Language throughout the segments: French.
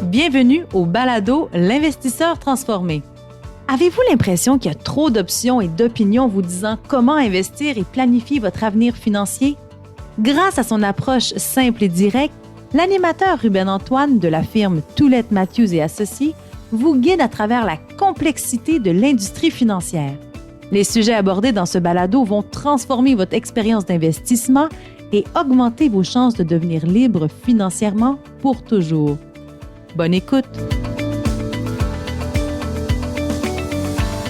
Bienvenue au balado L'investisseur transformé. Avez-vous l'impression qu'il y a trop d'options et d'opinions vous disant comment investir et planifier votre avenir financier? Grâce à son approche simple et directe, l'animateur Ruben Antoine de la firme Toulette Matthews et Associés vous guide à travers la complexité de l'industrie financière. Les sujets abordés dans ce balado vont transformer votre expérience d'investissement et augmenter vos chances de devenir libre financièrement pour toujours. Bonne écoute!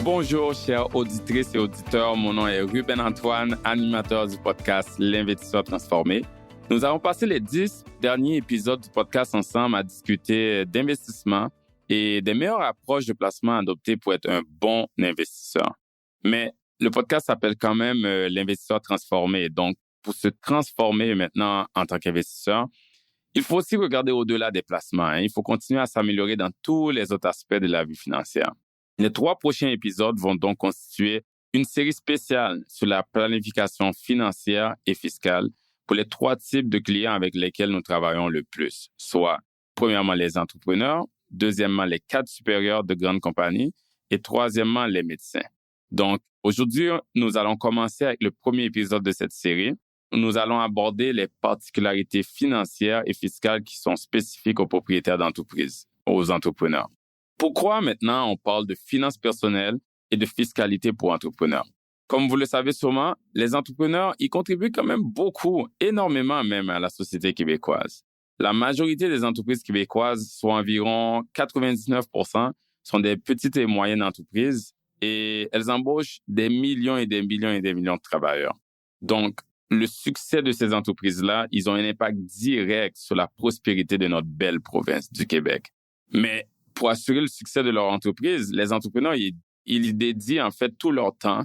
Bonjour, chères auditrices et auditeurs. Mon nom est Ruben Antoine, animateur du podcast L'Investisseur transformé. Nous avons passé les 10 derniers épisodes du podcast ensemble à discuter d'investissement et des meilleures approches de placement adoptées pour être un bon investisseur. Mais le podcast s'appelle quand même L'Investisseur transformé. Donc, pour se transformer maintenant en tant qu'investisseur, il faut aussi regarder au-delà des placements. Il faut continuer à s'améliorer dans tous les autres aspects de la vie financière. Les 3 prochains épisodes vont donc constituer une série spéciale sur la planification financière et fiscale pour les 3 types de clients avec lesquels nous travaillons le plus, soit premièrement les entrepreneurs, deuxièmement les cadres supérieurs de grandes compagnies et troisièmement les médecins. Donc, aujourd'hui, nous allons commencer avec le premier épisode de cette série. Nous allons aborder les particularités financières et fiscales qui sont spécifiques aux propriétaires d'entreprises, aux entrepreneurs. Pourquoi maintenant on parle de finances personnelles et de fiscalité pour entrepreneurs? Comme vous le savez sûrement, les entrepreneurs, ils contribuent quand même beaucoup, énormément même à la société québécoise. La majorité des entreprises québécoises, soit environ 99%, sont des petites et moyennes entreprises et elles embauchent des millions et des millions et des millions de travailleurs. Donc, le succès de ces entreprises-là, ils ont un impact direct sur la prospérité de notre belle province du Québec. Mais pour assurer le succès de leur entreprise, les entrepreneurs, ils y dédient en fait tout leur temps,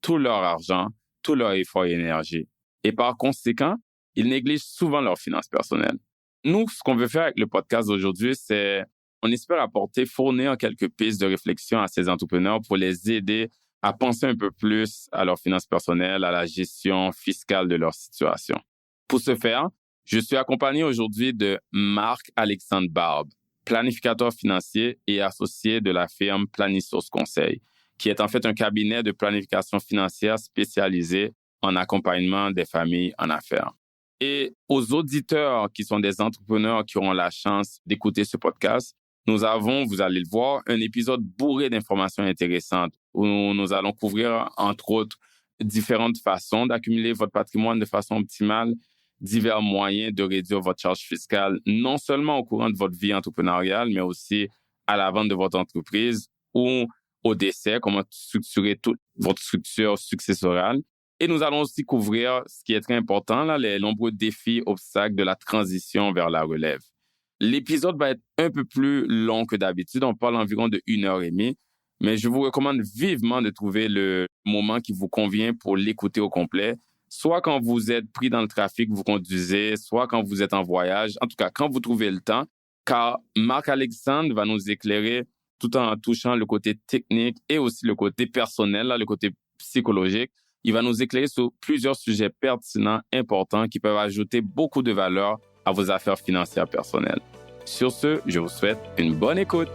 tout leur argent, tout leur effort et énergie. Et par conséquent, ils négligent souvent leurs finances personnelles. Nous, ce qu'on veut faire avec le podcast d'aujourd'hui, c'est, on espère fournir quelques pistes de réflexion à ces entrepreneurs pour les aider à penser un peu plus à leurs finances personnelles, à la gestion fiscale de leur situation. Pour ce faire, je suis accompagné aujourd'hui de Marc-Alexandre Barbe, planificateur financier et associé de la firme Planisource Conseil, qui est en fait un cabinet de planification financière spécialisé en accompagnement des familles en affaires. Et aux auditeurs qui sont des entrepreneurs qui auront la chance d'écouter ce podcast, nous avons, vous allez le voir, un épisode bourré d'informations intéressantes où nous allons couvrir, entre autres, différentes façons d'accumuler votre patrimoine de façon optimale, divers moyens de réduire votre charge fiscale, non seulement au courant de votre vie entrepreneuriale, mais aussi à la vente de votre entreprise ou au décès, comment structurer toute votre structure successorale. Et nous allons aussi couvrir ce qui est très important, là, les nombreux défis, obstacles de la transition vers la relève. L'épisode va être un peu plus long que d'habitude. On parle environ de 1h30, mais je vous recommande vivement de trouver le moment qui vous convient pour l'écouter au complet, soit quand vous êtes pris dans le trafic, vous conduisez, soit quand vous êtes en voyage, en tout cas, quand vous trouvez le temps, car Marc-Alexandre va nous éclairer tout en touchant le côté technique et aussi le côté personnel, là, le côté psychologique. Il va nous éclairer sur plusieurs sujets pertinents, importants, qui peuvent ajouter beaucoup de valeur à vos affaires financières personnelles. Sur ce, je vous souhaite une bonne écoute.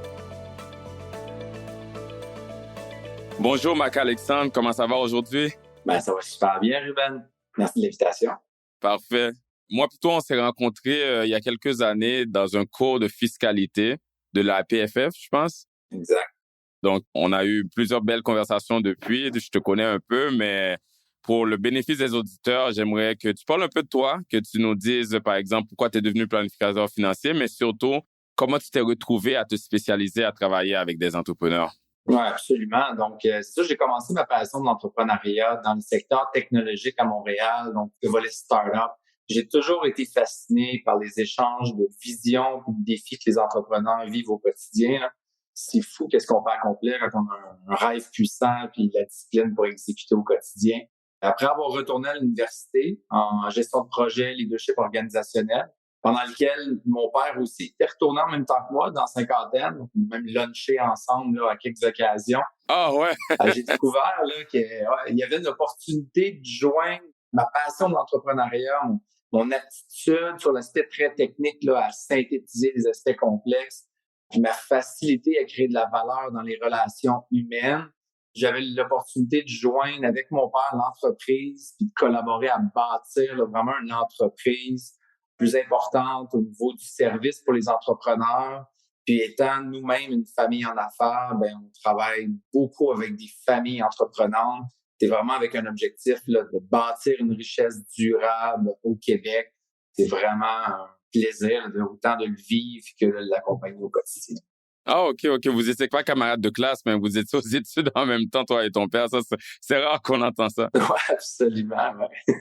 Bonjour Marc-Alexandre, comment ça va aujourd'hui? Ça va super bien, Ruben. Merci de l'invitation. Parfait. Moi, plutôt, on s'est rencontrés il y a quelques années dans un cours de fiscalité de la PFF, je pense. Exact. Donc, on a eu plusieurs belles conversations depuis. Je te connais un peu, mais pour le bénéfice des auditeurs, j'aimerais que tu parles un peu de toi, que tu nous dises, par exemple, pourquoi tu es devenu planificateur financier, mais surtout, comment tu t'es retrouvé à te spécialiser à travailler avec des entrepreneurs. Oui, absolument. Donc, c'est ça, j'ai commencé ma passion de l'entrepreneuriat dans le secteur technologique à Montréal, donc le volet start-up. J'ai toujours été fasciné par les échanges de visions et de défis que les entrepreneurs vivent au quotidien, là. C'est fou qu'est-ce qu'on peut accomplir quand on a un rêve puissant puis la discipline pour exécuter au quotidien. Après avoir retourné à l'université en gestion de projet, leadership organisationnel, pendant lequel mon père aussi était retourné en même temps que moi dans la cinquantaine, on a même lunché ensemble là, à quelques occasions. Ah ouais! J'ai découvert là, qu'il y avait une opportunité de joindre ma passion de l'entrepreneuriat, mon aptitude sur l'aspect très technique là, à synthétiser les aspects complexes ma facilité à créer de la valeur dans les relations humaines. J'avais l'opportunité de joindre avec mon père l'entreprise puis de collaborer à bâtir vraiment une entreprise plus importante au niveau du service pour les entrepreneurs. Puis étant nous-mêmes une famille en affaires, on travaille beaucoup avec des familles entreprenantes. C'est vraiment avec un objectif là, de bâtir une richesse durable au Québec. C'est vraiment un plaisir autant de le vivre que de l'accompagner au quotidien. Ah, OK. Vous étiez pas camarades de classe, mais vous étiez aux études en même temps, toi et ton père. Ça, c'est rare qu'on entend ça. Oui, absolument. Ouais.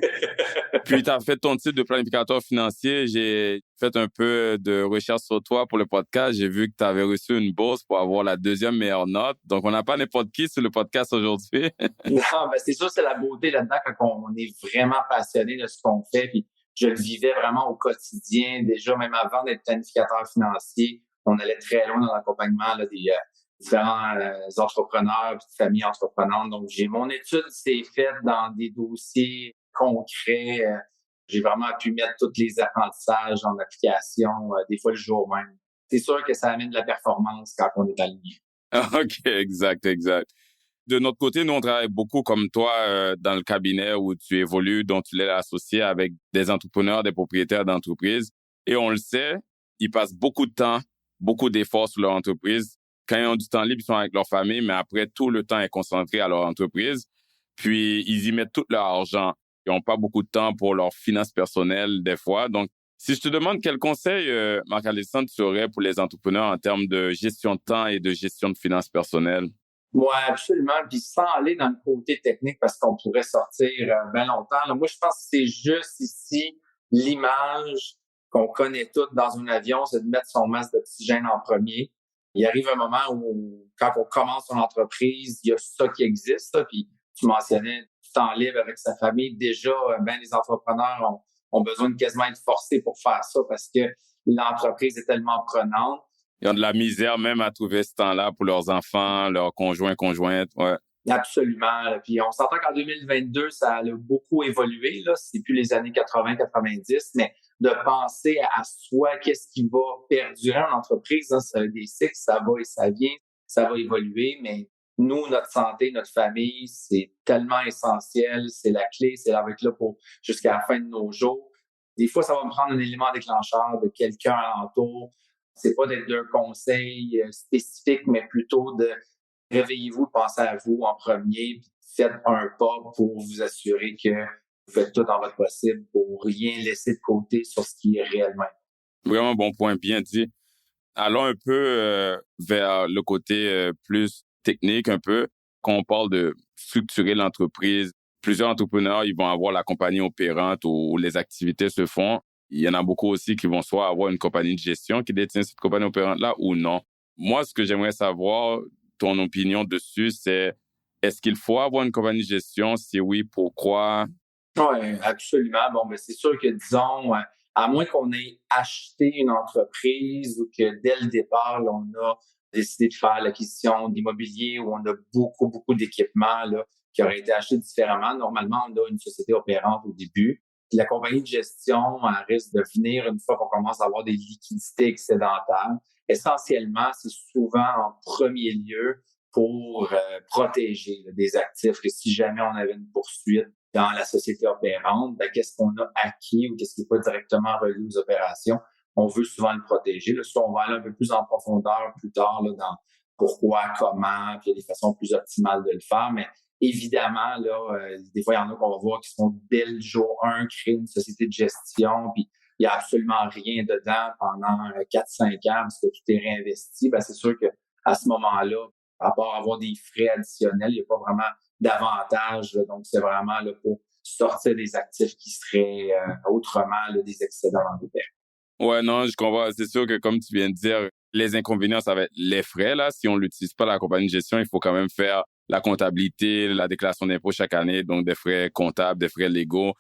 Puis, tu as fait ton titre de planificateur financier. J'ai fait un peu de recherche sur toi pour le podcast. J'ai vu que tu avais reçu une bourse pour avoir la 2e meilleure note. Donc, on n'a pas n'importe qui sur le podcast aujourd'hui. Non, c'est sûr, c'est la beauté là-dedans quand on est vraiment passionné de ce qu'on fait. Puis, je le vivais vraiment au quotidien. Déjà, même avant d'être planificateur financier, on allait très loin dans l'accompagnement là, des différents entrepreneurs et familles entreprenantes. Donc, mon étude s'est faite dans des dossiers concrets. J'ai vraiment pu mettre tous les apprentissages en application, des fois le jour même. C'est sûr que ça amène de la performance quand on est aligné. OK, exact. De notre côté, nous, on travaille beaucoup comme toi dans le cabinet où tu évolues, dont tu l'es associé avec des entrepreneurs, des propriétaires d'entreprises. Et on le sait, ils passent beaucoup de temps, beaucoup d'efforts sur leur entreprise. Quand ils ont du temps libre, ils sont avec leur famille, mais après, tout le temps est concentré à leur entreprise. Puis, ils y mettent tout leur argent. Ils n'ont pas beaucoup de temps pour leurs finances personnelles, des fois. Donc, si je te demande quel conseil, Marc-Alexandre, tu aurais pour les entrepreneurs en termes de gestion de temps et de gestion de finances personnelles? Oui, absolument. Puis sans aller dans le côté technique, parce qu'on pourrait sortir bien longtemps. Là, moi, je pense que c'est juste ici l'image qu'on connaît toutes dans un avion, c'est de mettre son masque d'oxygène en premier. Il arrive un moment où, quand on commence son entreprise, il y a ça qui existe. Là, puis tu mentionnais du temps libre avec sa famille. Déjà, les entrepreneurs ont besoin de quasiment être forcés pour faire ça parce que l'entreprise est tellement prenante. Ils ont de la misère même à trouver ce temps-là pour leurs enfants, leurs conjointes. Ouais. Absolument. Puis on s'entend qu'en 2022, ça a beaucoup évolué. Là, c'est plus les années 80-90, mais de penser à soi, qu'est-ce qui va perdurer en entreprise, hein, ça a des cycles, ça va et ça vient, ça va évoluer, mais nous, notre santé, notre famille, c'est tellement essentiel, c'est la clé, c'est avec là pour jusqu'à la fin de nos jours. Des fois, ça va me prendre un élément déclencheur de quelqu'un alentour. C'est pas d'être d'un conseil spécifique, mais plutôt de réveillez-vous, pensez à vous en premier, puis faites un pas pour vous assurer que vous faites tout en votre possible pour rien laisser de côté sur ce qui est réellement. Vraiment bon point, bien dit. Allons un peu vers le côté plus technique un peu. Quand on parle de structurer l'entreprise, plusieurs entrepreneurs, ils vont avoir la compagnie opérante où les activités se font. Il y en a beaucoup aussi qui vont soit avoir une compagnie de gestion qui détient cette compagnie opérante-là ou non. Moi, ce que j'aimerais savoir, ton opinion dessus, c'est est-ce qu'il faut avoir une compagnie de gestion? Si oui, pourquoi? Oui, absolument. Bon, c'est sûr que, disons, à moins qu'on ait acheté une entreprise ou que dès le départ, là, on a décidé de faire l'acquisition d'immobilier où on a beaucoup d'équipements là, qui auraient été achetés différemment. Normalement, on a une société opérante au début. Puis la compagnie de gestion, elle risque de venir une fois qu'on commence à avoir des liquidités excédentaires. Essentiellement, c'est souvent en premier lieu pour protéger des actifs que si jamais on avait une poursuite dans la société opérante, qu'est-ce qu'on a acquis ou qu'est-ce qui n'est pas directement relié aux opérations, on veut souvent le protéger. Là, on va aller un peu plus en profondeur plus tard là, dans pourquoi, comment, puis il y a des façons plus optimales de le faire, mais évidemment, là, des fois, il y en a qu'on va voir qui sont dès le jour 1 créer une société de gestion, puis il n'y a absolument rien dedans pendant 4-5 ans parce que tout est réinvesti. C'est sûr qu'à ce moment-là, à part avoir des frais additionnels, il n'y a pas vraiment d'avantage. Là, donc, c'est vraiment là, pour sortir des actifs qui seraient autrement là, des excédents en départ. Ouais, non, je comprends. C'est sûr que comme tu viens de dire, les inconvénients, ça va être les frais. Là, si on l'utilise pas la compagnie de gestion, il faut quand même faire la comptabilité, la déclaration d'impôt chaque année, donc des frais comptables, des frais légaux.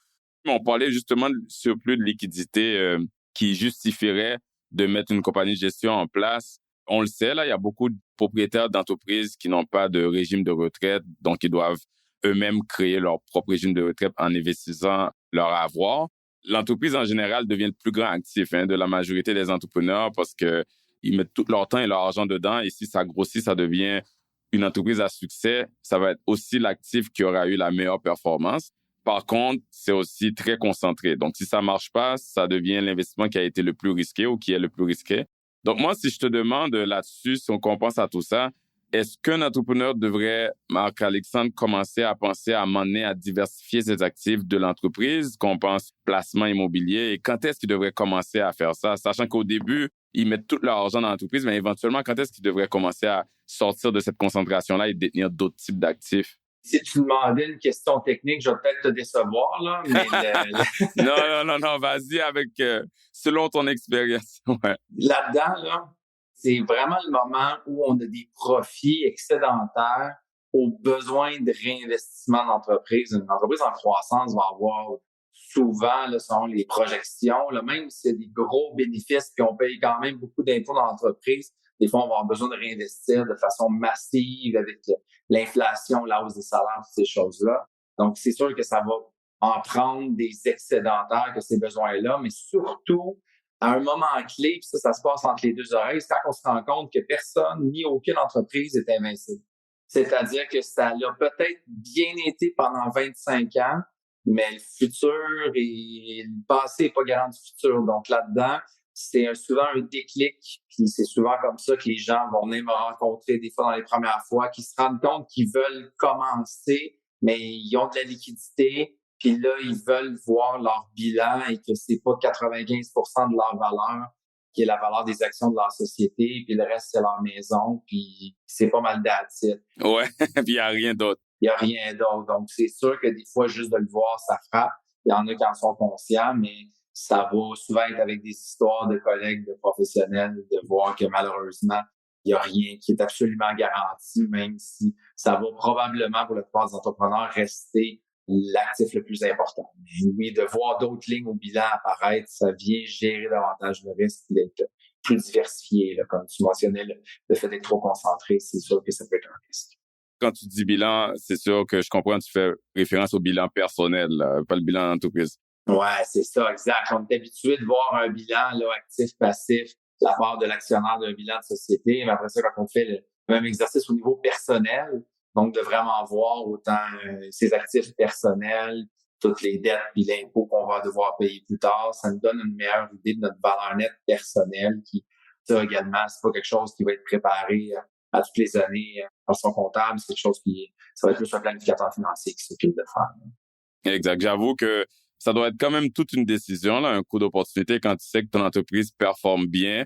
On parlait justement du surplus de liquidité qui justifierait de mettre une compagnie de gestion en place. On le sait, là, il y a beaucoup de propriétaires d'entreprises qui n'ont pas de régime de retraite, donc ils doivent eux-mêmes créer leur propre régime de retraite en investissant leur avoir. L'entreprise, en général, devient le plus grand actif de la majorité des entrepreneurs parce que ils mettent tout leur temps et leur argent dedans. Et si ça grossit, ça devient une entreprise à succès, ça va être aussi l'actif qui aura eu la meilleure performance. Par contre, c'est aussi très concentré. Donc, si ça marche pas, ça devient l'investissement qui a été le plus risqué ou qui est le plus risqué. Donc, moi, si je te demande là-dessus, si on pense à tout ça, est-ce qu'un entrepreneur devrait, Marc-Alexandre, commencer à penser à m'emmener à diversifier ses actifs de l'entreprise, qu'on pense placement immobilier, et quand est-ce qu'il devrait commencer à faire ça, sachant qu'au début, ils mettent tout leur argent dans l'entreprise, mais éventuellement, quand est-ce qu'ils devraient commencer à sortir de cette concentration-là et détenir d'autres types d'actifs? Si tu demandais une question technique, je vais peut-être te décevoir, là, mais Non, vas-y avec selon ton expérience. Ouais. Là-dedans, là, c'est vraiment le moment où on a des profits excédentaires aux besoins de réinvestissement d'entreprise. Une entreprise en croissance va avoir souvent, là, selon les projections, là, même s'il y a des gros bénéfices puis on paye quand même beaucoup d'impôts dans l'entreprise, des fois, on va avoir besoin de réinvestir de façon massive avec l'inflation, la hausse des salaires, toutes ces choses-là. Donc, c'est sûr que ça va en prendre des excédentaires que ces besoins-là, mais surtout, à un moment clé, puis ça se passe entre les deux oreilles, c'est quand on se rend compte que personne, ni aucune entreprise est invincible. C'est-à-dire que ça a peut-être bien été pendant 25 ans, mais le futur et le passé n'est pas garant du futur. Donc là-dedans, c'est souvent un déclic, puis c'est souvent comme ça que les gens vont venir me rencontrer des fois dans les premières fois, qui se rendent compte qu'ils veulent commencer, mais ils ont de la liquidité, puis là, ils veulent voir leur bilan et que c'est pas 95% de leur valeur qui est la valeur des actions de leur société, puis le reste, c'est leur maison, puis c'est pas mal d'attitude. Ouais, puis il n'y a rien d'autre. Il n'y a rien d'autre. Donc, c'est sûr que des fois, juste de le voir, ça frappe. Il y en a qui en sont conscients, mais ça va souvent être avec des histoires de collègues, de professionnels, de voir que malheureusement, il n'y a rien qui est absolument garanti, même si ça va probablement, pour la plupart des entrepreneurs, rester l'actif le plus important. Mais oui, de voir d'autres lignes au bilan apparaître, ça vient gérer davantage le risque d'être plus diversifié. Là, comme tu mentionnais, le fait d'être trop concentré, c'est sûr que ça peut être un risque. Quand tu dis bilan, c'est sûr que je comprends, tu fais référence au bilan personnel, là, pas le bilan d'entreprise. Ouais, c'est ça, exact. On est habitué de voir un bilan là, actif-passif, la part de l'actionnaire d'un bilan de société. Mais après ça, quand on fait le même exercice au niveau personnel, donc de vraiment voir autant ses actifs personnels, toutes les dettes puis l'impôt qu'on va devoir payer plus tard, ça nous donne une meilleure idée de notre valeur nette personnelle qui, ça également, c'est pas quelque chose qui va être préparé à toutes les années par son comptable, c'est quelque chose qui, ça va être plus un planificateur financier qui s'occupe de faire. Exact. J'avoue que ça doit être quand même toute une décision, là, un coup d'opportunité quand tu sais que ton entreprise performe bien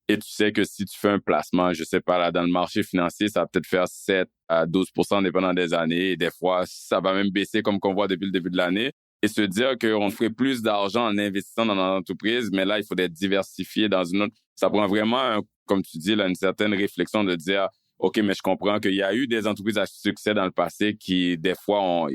et tu sais que si tu fais un placement, je sais pas, là, dans le marché financier, ça va peut-être faire 7 à 12% dépendant des années et des fois, ça va même baisser comme qu'on voit depuis le début de l'année et se dire qu'on ferait plus d'argent en investissant dans notre entreprise, mais là, il faut être diversifié dans une autre. Ça prend vraiment, comme tu dis, là, une certaine réflexion de dire, OK, mais je comprends qu'il y a eu des entreprises à succès dans le passé qui, des fois, ont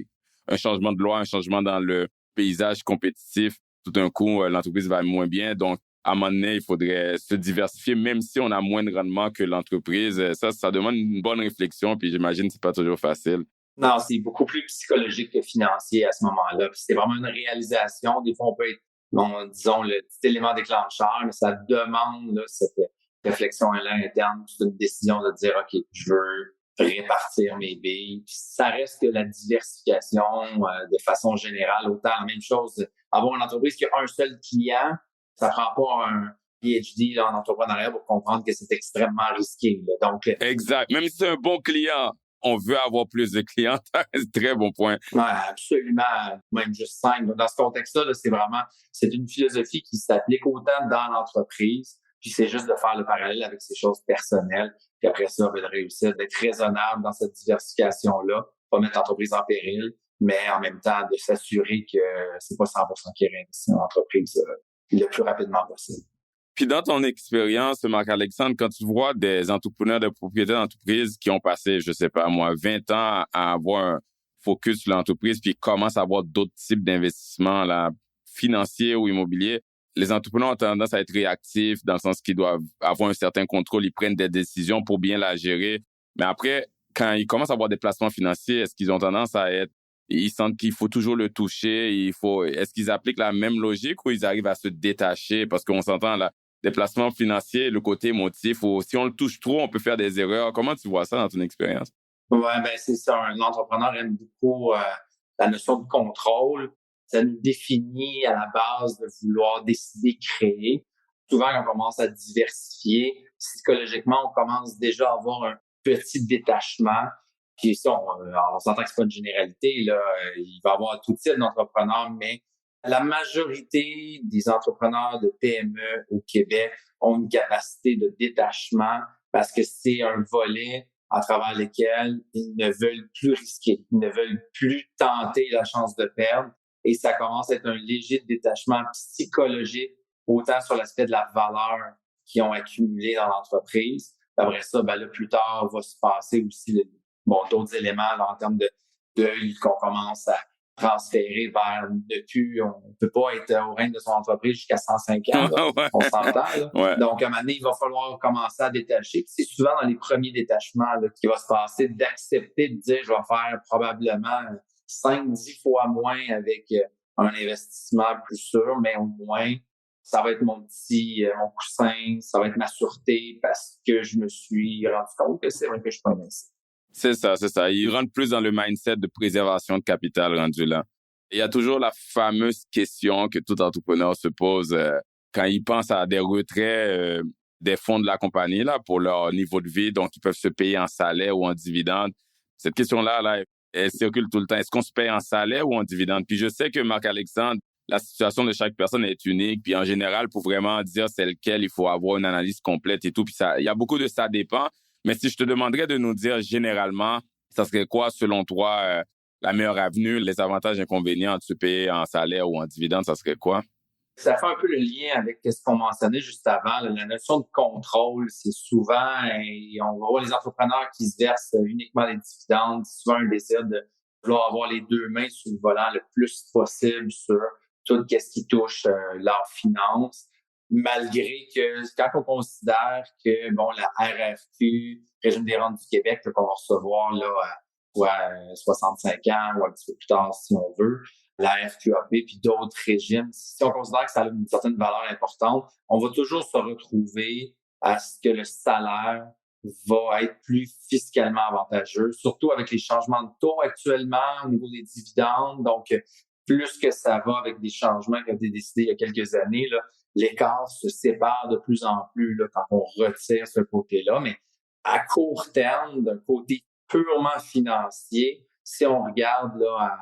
un changement de loi, un changement dans le paysage compétitif, tout d'un coup, l'entreprise va moins bien. Donc, à un moment donné, il faudrait se diversifier, même si on a moins de rendement que l'entreprise. Ça demande une bonne réflexion, puis j'imagine que c'est pas toujours facile. Non, c'est beaucoup plus psychologique que financier à ce moment-là. Puis c'est vraiment une réalisation. Des fois, on peut être, disons, le petit élément déclencheur, mais ça demande là, cette réflexion-là interne, toute une décision de dire, OK, je veux répartir mes billes. Puis ça reste que la diversification de façon générale, autant la même chose, avoir une entreprise qui a un seul client, ça prend pas un PhD là, en entrepreneuriat pour comprendre que c'est extrêmement risqué. Là. Donc, exact. Même si c'est un bon client, on veut avoir plus de clients. C'est très bon point. Ouais, absolument. Même juste 5. Dans ce contexte-là, là, c'est une philosophie qui s'applique autant dans l'entreprise, puis c'est juste de faire le parallèle avec ces choses personnelles. Puis après ça, de réussir, d'être raisonnable dans cette diversification-là, pas mettre l'entreprise en péril, mais en même temps de s'assurer que c'est pas 100% qui réinvestit dans l'entreprise le plus rapidement possible. Puis dans ton expérience, Marc-Alexandre, quand tu vois des entrepreneurs, des propriétaires d'entreprises qui ont passé, je sais pas moi, 20 ans à avoir un focus sur l'entreprise, puis commencent à avoir d'autres types d'investissements là, financiers ou immobiliers, les entrepreneurs ont tendance à être réactifs dans le sens qu'ils doivent avoir un certain contrôle, ils prennent des décisions pour bien la gérer. Mais après, quand ils commencent à avoir des placements financiers, est-ce qu'ils ont tendance à être, ils sentent qu'il faut toujours le toucher, est-ce qu'ils appliquent la même logique ou ils arrivent à se détacher? Parce qu'on s'entend là, des placements financiers, le côté émotif, ou si on le touche trop, on peut faire des erreurs. Comment tu vois ça dans ton expérience? Ouais, ben c'est ça. Un entrepreneur aime beaucoup la notion de contrôle. Ça nous définit à la base de vouloir décider, créer. Souvent, quand on commence à diversifier, psychologiquement, on commence déjà à avoir un petit détachement. Puis ça, on s'entend que c'est pas une généralité, là. Il va y avoir tout type d'entrepreneurs, mais la majorité des entrepreneurs de PME au Québec ont une capacité de détachement parce que c'est un volet à travers lequel ils ne veulent plus risquer, ils ne veulent plus tenter la chance de perdre. Et ça commence à être un léger détachement psychologique, autant sur l'aspect de la valeur qu'ils ont accumulée dans l'entreprise. Après ça, ben là, plus tard, va se passer aussi d'autres éléments là, en termes de deuil qu'on commence à transférer vers ne plus, on peut pas être au règne de son entreprise jusqu'à 105 ans, là, Ouais. on s'entend. Là. Ouais. Donc, à un moment donné, il va falloir commencer à détacher. Puis c'est souvent dans les premiers détachements là, qu'il va se passer d'accepter de dire, je vais faire probablement 5-10 fois moins avec un investissement plus sûr, mais au moins, ça va être mon coussin, ça va être ma sûreté parce que je me suis rendu compte que c'est vrai que je peux investir. C'est ça. Il rentre plus dans le mindset de préservation de capital rendu là. Il y a toujours la fameuse question que tout entrepreneur se pose quand il pense à des retraits des fonds de la compagnie là pour leur niveau de vie, donc ils peuvent se payer en salaire ou en dividende. Cette question-là, elle circule tout le temps. Est-ce qu'on se paye en salaire ou en dividende? Puis je sais que Marc-Alexandre, la situation de chaque personne est unique. Puis en général, pour vraiment dire c'est lequel, il faut avoir une analyse complète et tout. Puis ça, il y a beaucoup de ça dépend. Mais si je te demanderais de nous dire généralement, ça serait quoi, selon toi, la meilleure avenue, les avantages et inconvénients de se payer en salaire ou en dividende, ça serait quoi? Ça fait un peu le lien avec ce qu'on mentionnait juste avant. Là, la notion de contrôle, c'est souvent, et on va voir les entrepreneurs qui se versent uniquement des dividendes, souvent un désir de vouloir avoir les deux mains sur le volant le plus possible sur tout ce qui touche leurs finances, malgré que quand on considère que la RRQ, Régime des rentes du Québec, qu'on va recevoir là à 65 ans ou un petit peu plus tard si on veut, la RQAP puis d'autres régimes, si on considère que ça a une certaine valeur importante, on va toujours se retrouver à ce que le salaire va être plus fiscalement avantageux, surtout avec les changements de taux actuellement au niveau des dividendes. Donc, plus que ça va avec des changements qui ont été décidés il y a quelques années, là, l'écart se sépare de plus en plus là, quand on retire ce côté-là. Mais à court terme, d'un côté purement financier, si on regarde là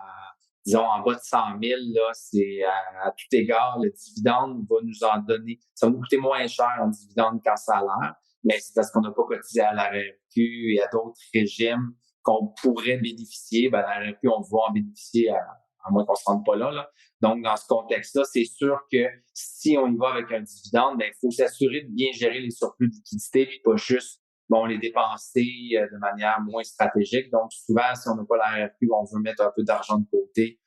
disons, en bas de 100 000, là, c'est à tout égard, le dividende va nous en donner. Ça va nous coûter moins cher en dividende qu'en salaire, mais c'est parce qu'on n'a pas cotisé à la RRQ et à d'autres régimes qu'on pourrait bénéficier. Ben, la RRQ, on va en bénéficier à moins qu'on se rende pas là. Donc, dans ce contexte-là, c'est sûr que si on y va avec un dividende, ben, il faut s'assurer de bien gérer les surplus de liquidité puis pas juste les dépenser de manière moins stratégique. Donc, souvent, si on n'a pas la RRQ, on veut mettre un peu d'argent de côté,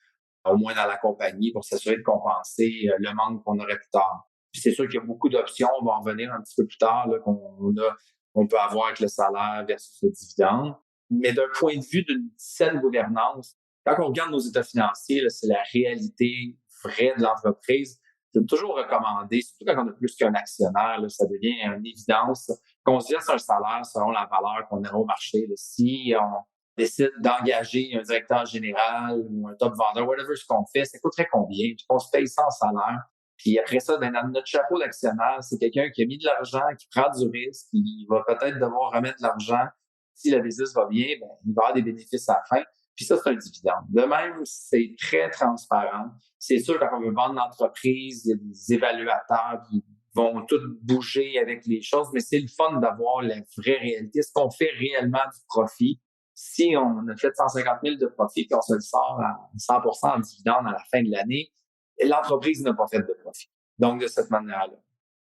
au moins dans la compagnie, pour s'assurer de compenser le manque qu'on aurait plus tard. Puis c'est sûr qu'il y a beaucoup d'options, on va en revenir un petit peu plus tard, là, qu'on peut avoir avec le salaire versus le dividende. Mais d'un point de vue d'une saine gouvernance, quand on regarde nos états financiers, là, c'est la réalité vraie de l'entreprise. Je vais toujours recommander, surtout quand on a plus qu'un actionnaire, là, ça devient une évidence, qu'on se verse un salaire selon la valeur qu'on a au marché. Là. Si on décide d'engager un directeur général ou un top vendeur, whatever ce qu'on fait, ça coûterait combien? Puis qu'on se paye ça en salaire. Puis après ça, dans notre chapeau d'actionnaire, c'est quelqu'un qui a mis de l'argent, qui prend du risque, qui va peut-être devoir remettre de l'argent. Si la business va bien, ben, il va avoir des bénéfices à la fin. Puis ça, c'est un dividende. De même, c'est très transparent. C'est sûr, quand on veut vendre l'entreprise, il y a des évaluateurs qui vont tous bouger avec les choses, mais c'est le fun d'avoir la vraie réalité. Est-ce qu'on fait réellement du profit? Si on a fait 150 000 de profit puis on se le sort à 100% en dividende à la fin de l'année, l'entreprise n'a pas fait de profit. Donc, de cette manière-là.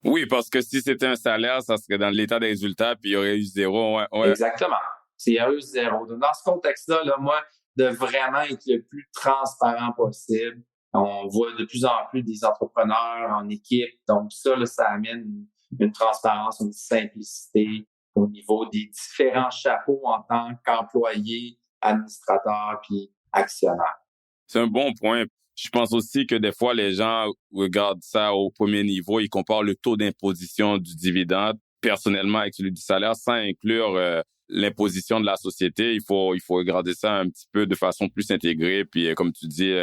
Oui, parce que si c'était un salaire, ça serait dans l'état des résultats puis il y aurait eu zéro. Ouais. Exactement. Il y a eu zéro. Dans ce contexte-là, là, moi, de vraiment être le plus transparent possible. On voit de plus en plus des entrepreneurs en équipe. Donc, ça amène une transparence, une simplicité au niveau des différents chapeaux en tant qu'employé, administrateur puis actionnaire. C'est un bon point. Je pense aussi que des fois, les gens regardent ça au premier niveau, ils comparent le taux d'imposition du dividende personnellement avec celui du salaire sans inclure l'imposition de la société. Il faut regarder ça un petit peu de façon plus intégrée. Puis, comme tu dis,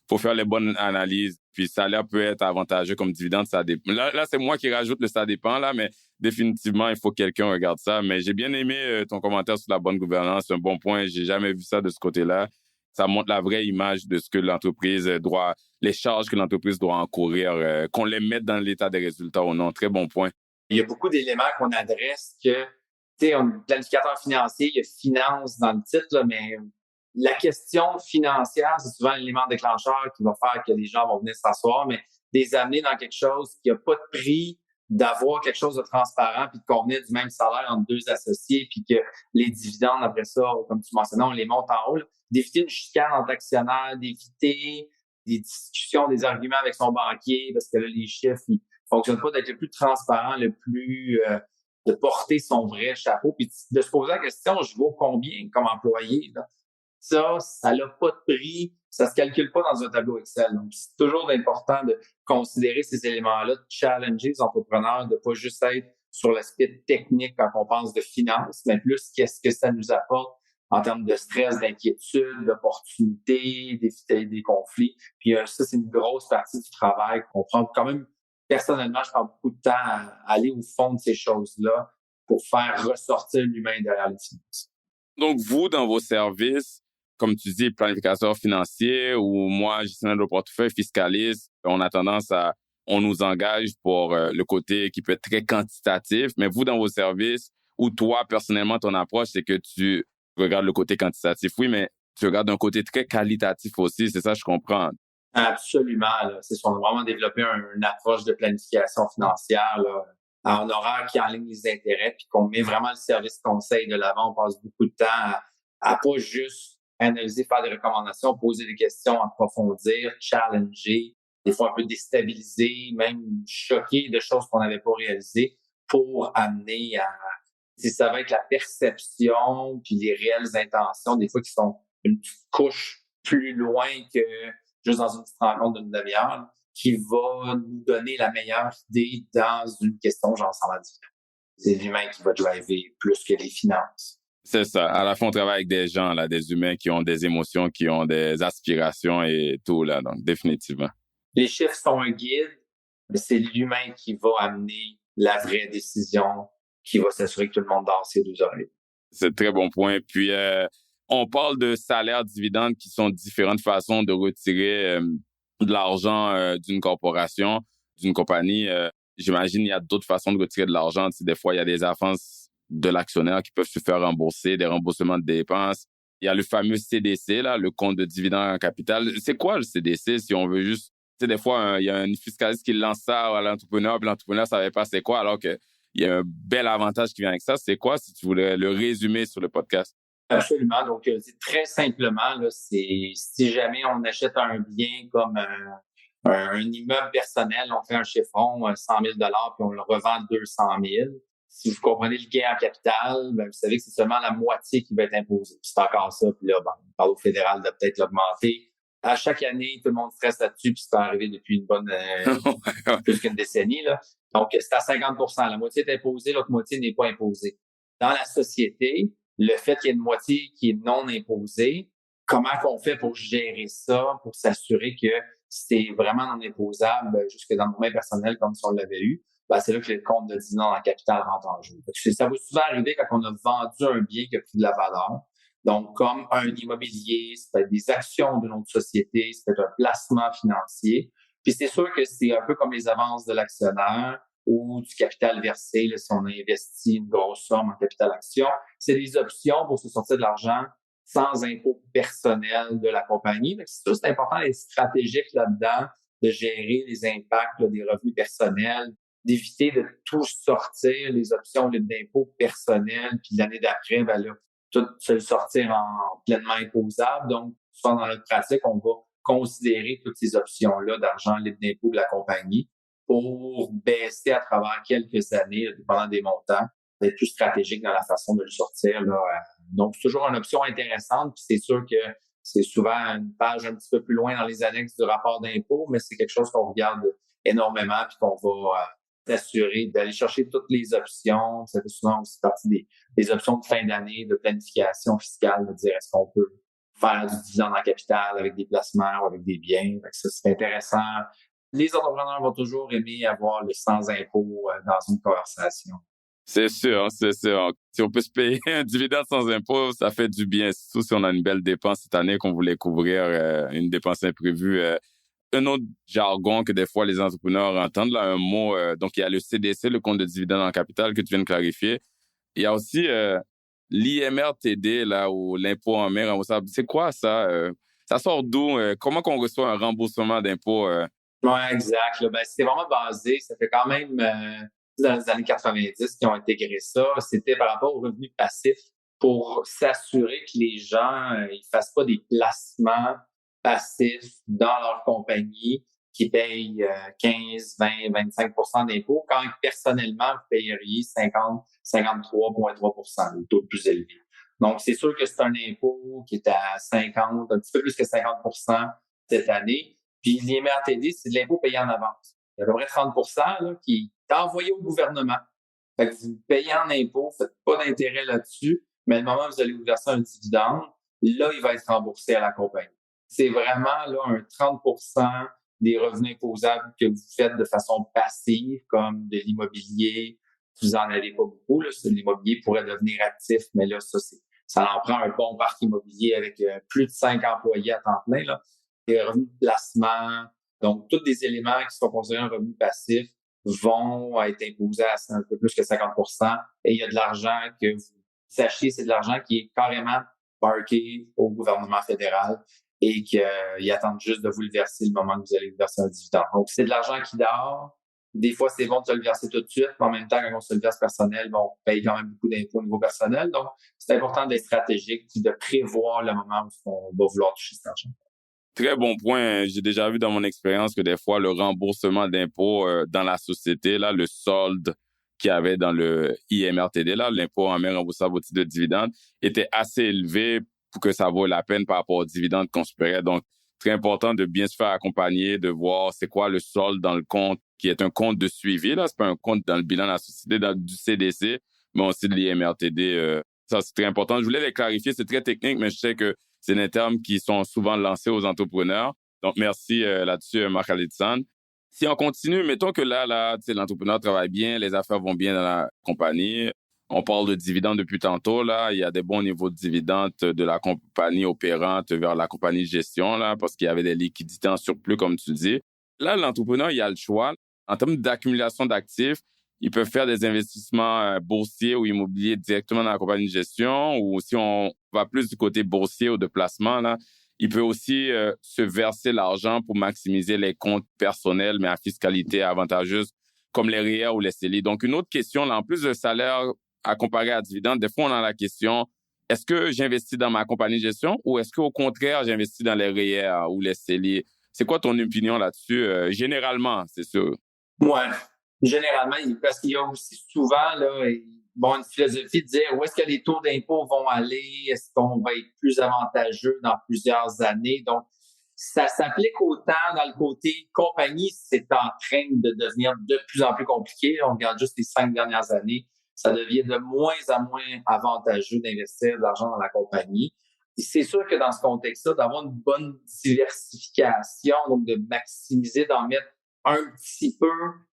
faut faire les bonnes analyses. Puis, le salaire peut être avantageux comme dividende. Ça dépend. Là, c'est moi qui rajoute le ça dépend, là, mais définitivement, il faut que quelqu'un regarde ça. Mais j'ai bien aimé ton commentaire sur la bonne gouvernance. C'est un bon point. J'ai jamais vu ça de ce côté-là. Ça montre la vraie image de ce que l'entreprise doit, les charges que l'entreprise doit encourir, qu'on les mette dans l'état des résultats ou non. Très bon point. Il y a beaucoup d'éléments qu'on adresse que, tu sais, planificateur financier, il y a finance dans le titre, là, mais la question financière, c'est souvent l'élément déclencheur qui va faire que les gens vont venir s'asseoir, mais les amener dans quelque chose qui n'a pas de prix, d'avoir quelque chose de transparent puis de convenir du même salaire entre deux associés puis que les dividendes après ça, comme tu mentionnais, on les monte en haut, là, d'éviter une chicane entre actionnaires, d'éviter des discussions, des arguments avec son banquier parce que là, les chiffres, ils fonctionnent pas, d'être le plus transparent, le plus de porter son vrai chapeau puis de se poser la question, je vaux combien comme employé, là? Ça n'a pas de prix, ça se calcule pas dans un tableau Excel. Donc, c'est toujours important de considérer ces éléments-là, de challenger les entrepreneurs, de pas juste être sur l'aspect technique quand on pense de finance, mais plus qu'est-ce que ça nous apporte en termes de stress, d'inquiétude, d'opportunités, d'éviter des conflits. Puis ça, c'est une grosse partie du travail qu'on prend quand même. Personnellement, je prends beaucoup de temps à aller au fond de ces choses-là pour faire ressortir l'humain derrière les finances. Donc, vous, dans vos services, comme tu dis, planificateur financier ou moi, gestionnaire de portefeuille, fiscaliste, on a tendance on nous engage pour le côté qui peut être très quantitatif, mais vous, dans vos services, ou toi, personnellement, ton approche, c'est que tu regardes le côté quantitatif, oui, mais tu regardes un côté très qualitatif aussi, c'est ça, je comprends. Absolument, là. C'est ça, on a vraiment développé une approche de planification financière, là, à un horaire qui enligne les intérêts, puis qu'on met vraiment le service conseil de l'avant. On passe beaucoup de temps à pas juste analyser, faire des recommandations, poser des questions, approfondir, challenger, des fois un peu déstabiliser, même choquer de choses qu'on n'avait pas réalisées pour amener à... Ça va être la perception puis les réelles intentions, des fois qui sont une petite couche plus loin que juste dans une petite rencontre d'une demi-heure, qui va nous donner la meilleure idée dans une question genre ça va dire. C'est l'humain qui va driver plus que les finances. C'est ça. À la fin, on travaille avec des gens, là, des humains qui ont des émotions, qui ont des aspirations et tout, là. Donc, définitivement. Les chiffres sont un guide, mais c'est l'humain qui va amener la vraie décision, qui va s'assurer que tout le monde dort ses deux oreilles. C'est un très bon point. Puis, on parle de salaires, dividendes qui sont différentes façons de retirer de l'argent d'une corporation, d'une compagnie. J'imagine il y a d'autres façons de retirer de l'argent. Des fois, il y a des avances de l'actionnaire qui peuvent se faire rembourser, des remboursements de dépenses. Il y a le fameux CDC, là, le compte de dividende en capital. C'est quoi le CDC si on veut juste... Tu sais, des fois, il y a un fiscaliste qui lance ça à l'entrepreneur, puis l'entrepreneur ne savait pas c'est quoi, alors qu'il y a un bel avantage qui vient avec ça. C'est quoi, si tu voulais le résumer sur le podcast? Absolument. Donc, très simplement, là, c'est si jamais on achète un bien comme un immeuble personnel, on fait un chiffron, 100 000 $ puis on le revend 200 000. Si vous comprenez le gain en capital, ben, vous savez que c'est seulement la moitié qui va être imposée. C'est encore ça. Puis là, on parle au fédéral de peut-être l'augmenter. À chaque année, tout le monde stresse là-dessus, puis c'est arrivé depuis une bonne plus qu'une décennie, là. Donc, c'est à 50 %. La moitié est imposée, l'autre moitié n'est pas imposée. Dans la société, le fait qu'il y ait une moitié qui est non imposée, comment qu'on fait pour gérer ça, pour s'assurer que c'est vraiment non imposable jusque dans le domaine personnel comme si on l'avait eu? Ben, c'est là que le compte de dividende en capital rentre en jeu. Ça va souvent arriver quand on a vendu un bien qui a pris de la valeur. Donc, comme un immobilier, ça peut être des actions d'une autre société, ça peut être un placement financier. Puis c'est sûr que c'est un peu comme les avances de l'actionnaire ou du capital versé, là, si on a investi une grosse somme en capital action. C'est des options pour se sortir de l'argent sans impôt personnel de la compagnie. Donc, c'est important d'être stratégique là-dedans, de gérer les impacts là, des revenus personnels, d'éviter de tout sortir, les options d'impôt personnel, puis l'année d'après, ben là, tout se le sortir en pleinement imposable. Donc, souvent dans notre pratique, on va considérer toutes ces options-là d'argent libre d'impôt de la compagnie pour baisser à travers quelques années, dépendant des montants, d'être plus stratégique dans la façon de le sortir. Là. Donc, c'est toujours une option intéressante. Puis c'est sûr que C'est souvent une page un petit peu plus loin dans les annexes du rapport d'impôt, mais c'est quelque chose qu'on regarde énormément puis qu'on va s'assurer d'aller chercher toutes les options. Ça fait souvent aussi partie des options de fin d'année, de planification fiscale, de dire est-ce qu'on peut faire du dividende en capital avec des placements ou avec des biens. Fait que ça, c'est intéressant. Les entrepreneurs vont toujours aimer avoir le sans impôt dans une conversation. C'est sûr, c'est sûr. Si on peut se payer un dividende sans impôt, ça fait du bien. Surtout si on a une belle dépense cette année qu'on voulait couvrir, une dépense imprévue. Un autre jargon que des fois les entrepreneurs entendent, là, un mot, donc il y a le CDC, le compte de dividende en capital que tu viens de clarifier. Il y a aussi l'IMRTD, là, ou l'impôt en mer remboursable. C'est quoi ça? Ça sort d'où? Comment qu'on reçoit un remboursement d'impôt? Oui, exact. Là, c'est vraiment basé, ça fait quand même dans les années 90 qu'ils ont intégré ça. C'était par rapport aux revenus passifs pour s'assurer que les gens ils fassent pas des placements passifs dans leur compagnie qui payent 15, 20, 25 d'impôts quand personnellement vous payeriez 50, 53,3 le taux le plus élevé. Donc, c'est sûr que c'est un impôt qui est à 50, un petit peu plus que 50 cette année. Puis l'IMRTD, c'est de l'impôt payé en avance. Il y a à peu près 30 là, qui est envoyé au gouvernement. Fait que vous payez en impôt, faites pas d'intérêt là-dessus, mais le moment où vous allez vous verser un dividende, là, il va être remboursé à la compagnie. C'est vraiment là un 30 des revenus imposables que vous faites de façon passive, comme de l'immobilier. Vous en avez pas beaucoup. Là, l'immobilier pourrait devenir actif, mais là, ça en prend un bon parc immobilier avec plus de 5 employés à temps plein. Là. Les revenus de placement, donc tous des éléments qui sont considérés un revenu passif vont être imposés à un peu plus que 50 et il y a de l'argent que vous sachiez, c'est de l'argent qui est carrément parqué au gouvernement fédéral et qu'ils attendent juste de vous le verser le moment que vous allez vous verser un dividende. Donc, c'est de l'argent qui dort. Des fois, c'est bon de se le verser tout de suite, mais en même temps, quand on se le verse personnel, on paye quand même beaucoup d'impôts au niveau personnel. Donc, c'est important d'être stratégique et de prévoir le moment où on va vouloir toucher cet argent. Très bon point. J'ai déjà vu dans mon expérience que des fois, le remboursement d'impôts dans la société, là, le solde qu'il y avait dans le IMRTD, là, l'impôt en mer remboursable au titre de dividende, était assez élevé pour que ça vaut la peine par rapport aux dividendes qu'on se paierait. Donc, très important de bien se faire accompagner, de voir c'est quoi le solde dans le compte, qui est un compte de suivi. Là, c'est pas un compte dans le bilan de la société, du CDC, mais aussi de l'IMRTD. Ça, c'est très important. Je voulais les clarifier. C'est très technique, mais je sais que c'est des termes qui sont souvent lancés aux entrepreneurs. Donc, merci là-dessus, Marc-Alexandre. Si on continue, mettons que là, l'entrepreneur travaille bien, les affaires vont bien dans la compagnie. On parle de dividendes depuis tantôt, là. Il y a des bons niveaux de dividendes de la compagnie opérante vers la compagnie de gestion, là, parce qu'il y avait des liquidités en surplus, comme tu dis. Là, l'entrepreneur, il a le choix. En termes d'accumulation d'actifs, il peut faire des investissements boursiers ou immobiliers directement dans la compagnie de gestion, ou si on va plus du côté boursier ou de placement, là, il peut aussi se verser l'argent pour maximiser les comptes personnels, mais à fiscalité avantageuse, comme les REER ou les CELI. Donc, une autre question, là, en plus de salaire à comparer à dividende, des fois, on a la question, est-ce que j'investis dans ma compagnie de gestion ou est-ce qu'au contraire, j'investis dans les REER ou les CELI? C'est quoi ton opinion là-dessus? Généralement, c'est sûr. Ouais. Généralement, parce qu'il y a aussi souvent là, une philosophie de dire où est-ce que les taux d'impôt vont aller, est-ce qu'on va être plus avantageux dans plusieurs années. Donc, ça s'applique autant dans le côté compagnie, c'est en train de devenir de plus en plus compliqué. On regarde juste les 5 dernières années, ça devient de moins en moins avantageux d'investir de l'argent dans la compagnie. Et c'est sûr que dans ce contexte-là, d'avoir une bonne diversification, donc de maximiser, d'en mettre un petit peu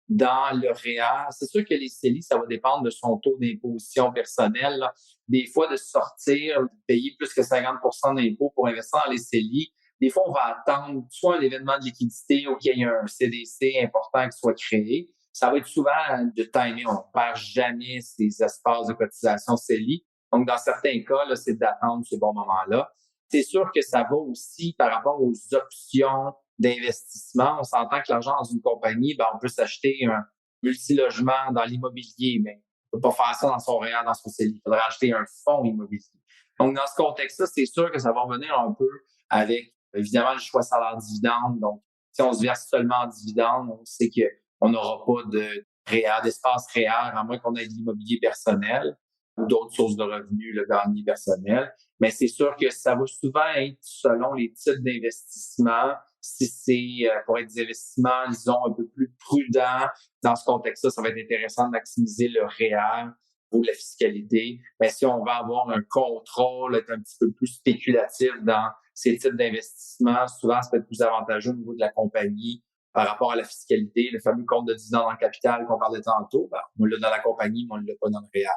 dans le REER. C'est sûr que les CELI, ça va dépendre de son taux d'imposition personnelle. Là. Des fois, de sortir, de payer plus que 50 d'impôts pour investir dans les CELI, des fois, on va attendre soit un événement de liquidité ou qu'il y ait un CDC important qui soit créé. Ça va être souvent de timing. On ne perd jamais ces espaces de cotisation CELI. Donc, dans certains cas, là, c'est d'attendre ce bon moment-là. C'est sûr que ça va aussi par rapport aux options d'investissement. On s'entend que l'argent dans une compagnie, on peut s'acheter un multilogement dans l'immobilier, mais on ne peut pas faire ça dans son REER, dans son CELI. Il faudrait acheter un fonds immobilier. Donc, dans ce contexte-là, c'est sûr que ça va revenir un peu avec, évidemment, le choix salaire-dividende. Donc, si on se verse seulement en dividende, on sait qu'on n'aura pas de REER, d'espace REER, à moins qu'on ait de l'immobilier personnel. ou d'autres sources de revenus, le gagné personnel. Mais c'est sûr que ça va souvent être selon les types d'investissements. Si c'est pour être des investissements, disons, un peu plus prudents, dans ce contexte-là, ça va être intéressant de maximiser le REER ou de la fiscalité. Mais si on va avoir un contrôle, être un petit peu plus spéculatif dans ces types d'investissements, souvent, ça peut être plus avantageux au niveau de la compagnie par rapport à la fiscalité. Le fameux compte de dividende en capital qu'on parlait tantôt, on l'a dans la compagnie, mais on ne l'a pas dans le REER.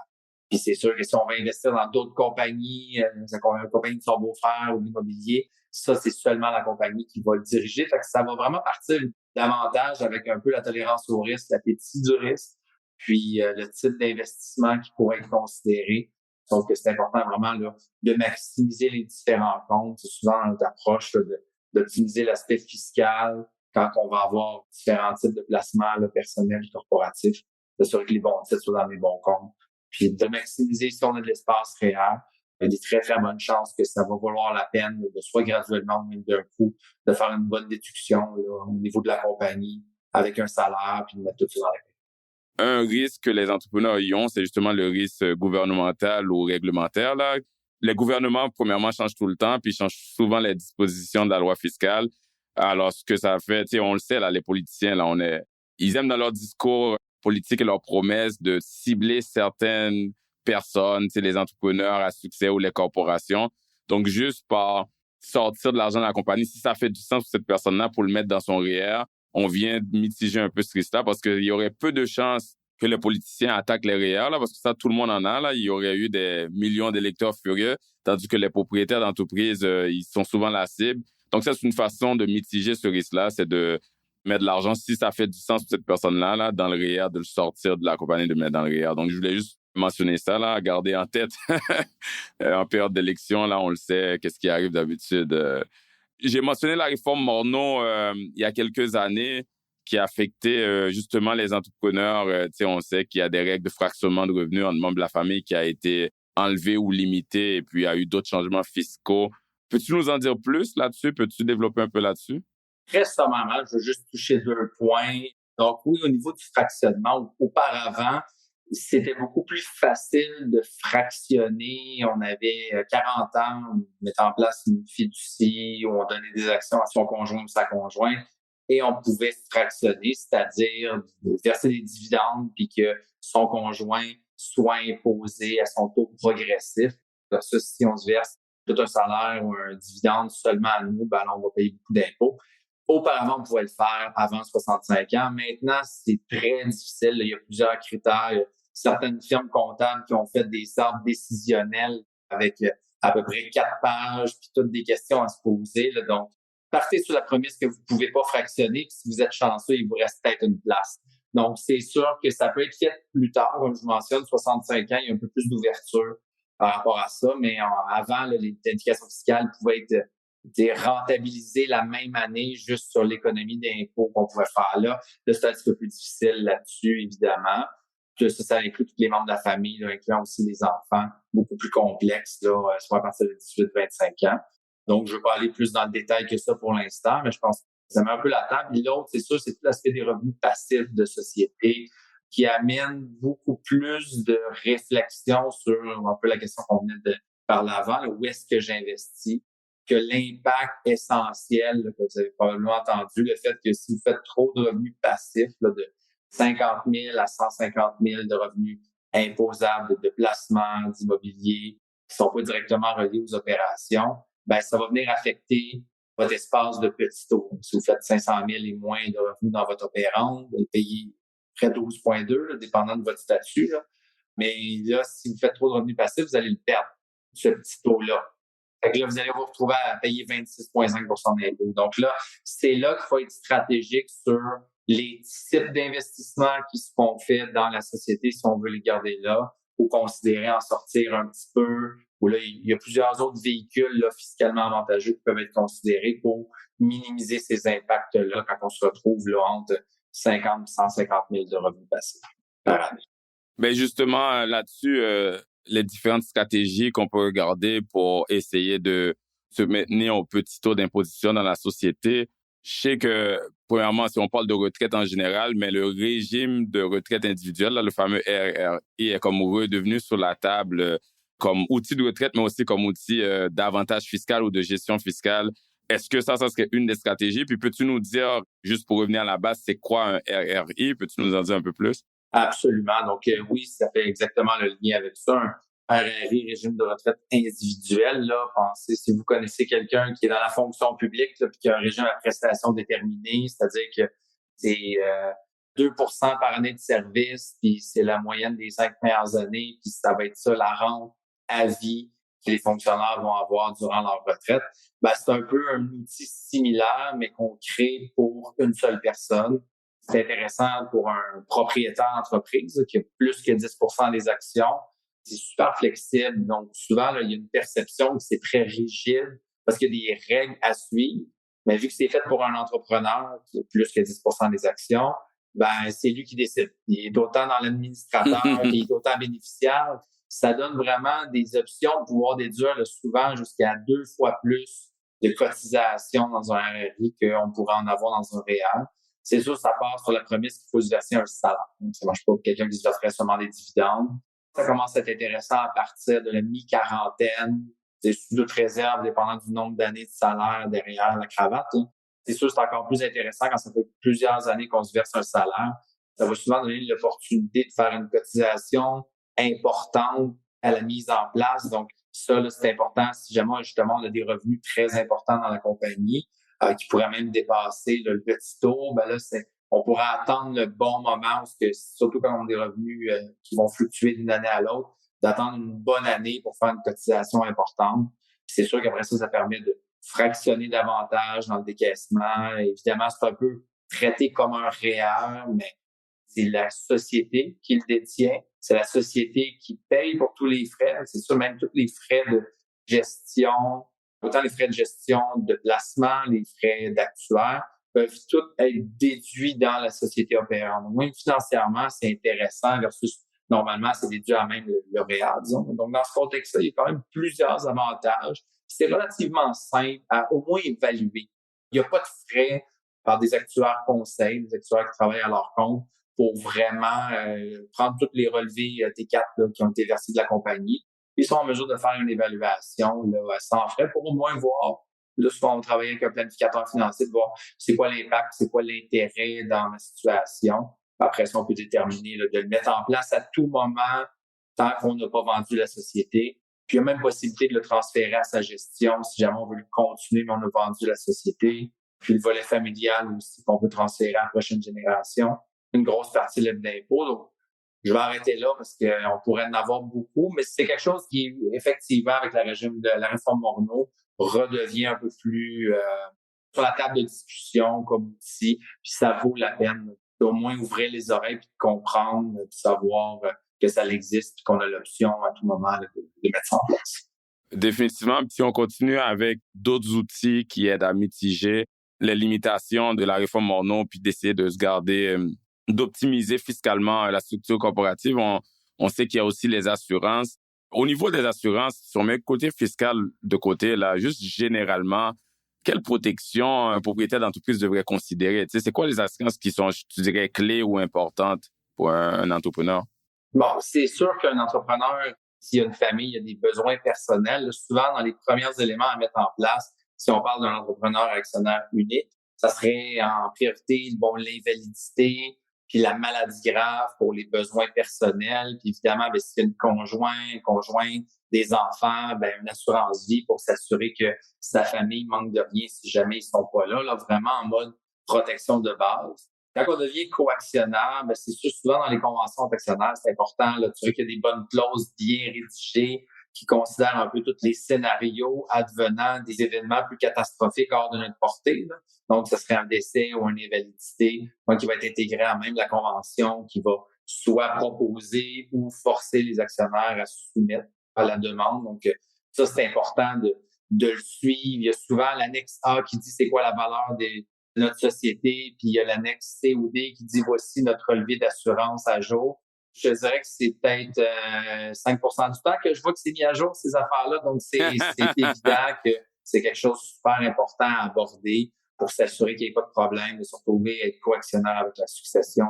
Puis c'est sûr que si on va investir dans d'autres compagnies, une compagnie de son beau-frère ou l'immobilier, ça, c'est seulement la compagnie qui va le diriger. Fait que ça va vraiment partir davantage avec un peu la tolérance au risque, l'appétit du risque, puis le type d'investissement qui pourrait être considéré. Sauf que c'est important vraiment là, de maximiser les différents comptes. C'est souvent dans notre approche là, d'optimiser l'aspect fiscal quand on va avoir différents types de placements là, personnels et corporatifs, d'assurer que les bons titres soient dans les bons comptes. Puis de maximiser si on a de l'espace réel, il y a des très, très bonnes chances que ça va valoir la peine de soit graduellement ou même d'un coup, de faire une bonne déduction là, au niveau de la compagnie avec un salaire, puis de mettre tout ça dans la paie. Un risque que les entrepreneurs y ont, c'est justement le risque gouvernemental ou réglementaire. Là. Les gouvernements, premièrement, changent tout le temps, puis changent souvent les dispositions de la loi fiscale. Alors, ce que ça fait, on le sait, là, les politiciens, là, ils aiment dans leur discours politique et leurs promesses de cibler certaines personnes, les entrepreneurs à succès ou les corporations. Donc, juste par sortir de l'argent de la compagnie, si ça fait du sens pour cette personne-là pour le mettre dans son REER, on vient mitiger un peu ce risque-là parce qu'il y aurait peu de chances que les politiciens attaquent les REER, là, parce que ça, tout le monde en a. Là. Il y aurait eu des millions d'électeurs furieux, tandis que les propriétaires d'entreprises, ils sont souvent la cible. Donc, ça, c'est une façon de mitiger ce risque-là, c'est de mettre de l'argent, si ça fait du sens pour cette personne-là, là, dans le REER, de le sortir de la compagnie, de le mettre dans le REER. Donc, je voulais juste mentionner ça, là, garder en tête. En période d'élection, là, on le sait, qu'est-ce qui arrive d'habitude. J'ai mentionné la réforme Morneau il y a quelques années qui a affecté justement les entrepreneurs. On sait qu'il y a des règles de fractionnement de revenus entre membres de la famille qui a été enlevée ou limitée, et puis il y a eu d'autres changements fiscaux. Peux-tu nous en dire plus là-dessus? Peux-tu développer un peu là-dessus? Très sommairement, je veux juste toucher 2 points. Donc oui, au niveau du fractionnement, auparavant, c'était beaucoup plus facile de fractionner. On avait 40 ans, on mettait en place une fiducie où on donnait des actions à son conjoint ou sa conjointe et on pouvait fractionner, c'est-à-dire verser des dividendes puis que son conjoint soit imposé à son taux progressif. Ça, si on se verse tout un salaire ou un dividende seulement à nous, ben là, on va payer beaucoup d'impôts. Auparavant, on pouvait le faire avant 65 ans. Maintenant, c'est très difficile. Il y a plusieurs critères. Il y a certaines firmes comptables qui ont fait des arbres décisionnels avec à peu près 4 pages, puis toutes des questions à se poser. Là. Donc, partez sur la prémisse que vous ne pouvez pas fractionner, puis si vous êtes chanceux, il vous reste peut-être une place. Donc, c'est sûr que ça peut être fait plus tard. Comme je mentionne, 65 ans, il y a un peu plus d'ouverture par rapport à ça. Mais avant, là, les indications fiscales pouvaient être rentabiliser la même année juste sur l'économie d'impôts qu'on pouvait faire là. Là, c'est un petit peu plus difficile là-dessus, évidemment. Puis ça inclut tous les membres de la famille, là, incluant aussi les enfants, beaucoup plus complexes, là, soit à partir de 18-25 ans. Donc, je ne veux pas aller plus dans le détail que ça pour l'instant, mais je pense que ça met un peu la table. Et l'autre, c'est sûr, c'est tout l'aspect des revenus passifs de société qui amène beaucoup plus de réflexion sur un peu la question qu'on venait de parler avant, là, où est-ce que j'investis, que l'impact essentiel, là, que vous avez probablement entendu, le fait que si vous faites trop de revenus passifs, là, de 50 000 à 150 000 de revenus imposables de placements d'immobilier qui sont pas directement reliés aux opérations, ben ça va venir affecter votre espace de petit taux. Si vous faites 500 000 et moins de revenus dans votre opérante, vous allez payer près 12,2, là, dépendant de votre statut. Là. Mais là, si vous faites trop de revenus passifs, vous allez le perdre, ce petit taux-là. Fait que là, vous allez vous retrouver à payer 26,5 % d'impôts. Donc là, c'est là qu'il faut être stratégique sur les types d'investissements qui se font faits dans la société si on veut les garder là, ou considérer en sortir un petit peu, ou là, il y a plusieurs autres véhicules là, fiscalement avantageux qui peuvent être considérés pour minimiser ces impacts-là quand on se retrouve là, entre 50 et 150 000 de revenus passifs par année. Ben justement, là-dessus, les différentes stratégies qu'on peut regarder pour essayer de se maintenir au petit taux d'imposition dans la société. Je sais que, premièrement, si on parle de retraite en général, mais le régime de retraite individuelle, là, le fameux RRI, est comme redevenu sur la table comme outil de retraite, mais aussi comme outil d'avantage fiscal ou de gestion fiscale. Est-ce que ça serait une des stratégies? Puis peux-tu nous dire, juste pour revenir à la base, c'est quoi un RRI? Peux-tu nous en dire un peu plus? Absolument. Donc, oui, ça fait exactement le lien avec ça. Un RRI, régime de retraite individuel, là, pensez, si vous connaissez quelqu'un qui est dans la fonction publique, là, puis qui a un régime à prestation déterminée, c'est-à-dire que c'est 2 par année de service, puis c'est la moyenne des 5 meilleures années, puis ça va être ça, la rente à vie que les fonctionnaires vont avoir durant leur retraite. Ben, c'est un peu un outil similaire, mais qu'on crée pour une seule personne. C'est intéressant pour un propriétaire d'entreprise qui a plus que 10 des actions. C'est super flexible. Donc, souvent, là, il y a une perception que c'est très rigide parce qu'il y a des règles à suivre. Mais vu que c'est fait pour un entrepreneur qui a plus que 10 des actions, ben, c'est lui qui décide. Il est autant dans l'administrateur, il est autant bénéficiaire. Ça donne vraiment des options de pouvoir déduire là, souvent jusqu'à 2 fois plus de cotisations dans un RRI qu'on pourrait en avoir dans un REER. C'est sûr, ça part sur la prémisse qu'il faut se verser un salaire. Donc, ça marche pas pour quelqu'un qui se verserait seulement des dividendes. Ça commence à être intéressant à partir de la mi-quarantaine. C'est sous toute réserve, dépendant du nombre d'années de salaire derrière la cravate. Là. C'est sûr, c'est encore plus intéressant quand ça fait plusieurs années qu'on se verse un salaire. Ça va souvent donner l'opportunité de faire une cotisation importante à la mise en place. Donc, ça, là, c'est important si jamais, justement, on a des revenus très importants dans la compagnie. Qui pourrait même dépasser là, le petit taux, ben là, on pourrait attendre le bon moment, parce que surtout quand on a des revenus qui vont fluctuer d'une année à l'autre, d'attendre une bonne année pour faire une cotisation importante. Puis c'est sûr qu'après ça, ça permet de fractionner davantage dans le décaissement. Évidemment, c'est un peu traité comme un REER, mais c'est la société qui le détient. C'est la société qui paye pour tous les frais. C'est sûr, même tous les frais de gestion, autant les frais de gestion, de placement, les frais d'actuaire, peuvent tous être déduits dans la société opérante. Donc, même financièrement, c'est intéressant versus normalement, c'est déduit à même le REER, disons. Donc, dans ce contexte-là, il y a quand même plusieurs avantages. C'est relativement simple à au moins évaluer. Il n'y a pas de frais par des actuaires conseils, des actuaires qui travaillent à leur compte pour vraiment prendre tous les relevés T4 là, qui ont été versés de la compagnie. Ils sont en mesure de faire une évaluation là, sans frais pour au moins voir, là, souvent on travaille avec un planificateur financier, de voir c'est quoi l'impact, c'est quoi l'intérêt dans ma situation. Après ça, on peut déterminer là, de le mettre en place à tout moment tant qu'on n'a pas vendu la société. Puis il y a même possibilité de le transférer à sa gestion si jamais on veut le continuer, mais on a vendu la société. Puis le volet familial aussi qu'on peut transférer à la prochaine génération. Une grosse partie libre d'impôt. Donc, je vais arrêter là parce qu'on pourrait en avoir beaucoup, mais c'est quelque chose qui, effectivement, avec le régime de la réforme Morneau, redevient un peu plus sur la table de discussion comme outil, puis ça vaut la peine d'au moins ouvrir les oreilles puis de comprendre, puis savoir que ça existe, puis qu'on a l'option à tout moment là, de mettre ça en place. Définitivement, si on continue avec d'autres outils qui aident à mitiger les limitations de la réforme Morneau, puis d'essayer de se garder d'optimiser fiscalement la structure corporative. On sait qu'il y a aussi les assurances. Au niveau des assurances, si on met le côté fiscal de côté, là, juste généralement, quelle protection un propriétaire d'entreprise devrait considérer? Tu sais, c'est quoi les assurances qui sont, tu dirais, clés ou importantes pour un entrepreneur? Bon, c'est sûr qu'un entrepreneur, s'il y a une famille, il y a des besoins personnels. Là, souvent, dans les premiers éléments à mettre en place, si on parle d'un entrepreneur actionnaire unique, ça serait en priorité, bon, l'invalidité, puis la maladie grave pour les besoins personnels. Puis évidemment, ben, s'il y a une conjointe, des enfants, ben, une assurance vie pour s'assurer que sa famille manque de rien si jamais ils sont pas là, vraiment en mode protection de base. Quand on devient coactionnaire, ben, c'est sûr, souvent dans les conventions d'actionnaires, c'est important, là, tu vois qu'il y a des bonnes clauses bien rédigées qui considèrent un peu tous les scénarios advenant des événements plus catastrophiques hors de notre portée, là. Donc, ce serait un décès ou une invalidité, qui va être intégré à même la convention, qui va soit proposer ou forcer les actionnaires à se soumettre à la demande. Donc, ça, c'est important de le suivre. Il y a souvent l'annexe A qui dit c'est quoi la valeur de notre société, puis il y a l'annexe C ou D qui dit voici notre relevé d'assurance à jour. Je dirais que c'est peut-être 5% du temps que je vois que c'est mis à jour, ces affaires-là. Donc, c'est évident que c'est quelque chose de super important à aborder. pour s'assurer qu'il n'y ait pas de problème, de se retrouver être co-actionnaire avec la succession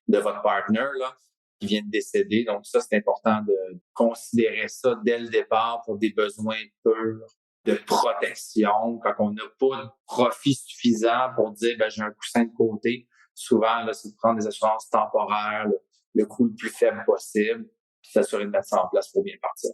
de votre partner là, qui vient de décéder. Donc ça, c'est important de considérer ça dès le départ pour des besoins purs de protection. Quand on n'a pas de profit suffisant pour dire j'ai un coussin de côté, souvent là, c'est de prendre des assurances temporaires, le coût le plus faible possible, puis s'assurer de mettre ça en place pour bien partir.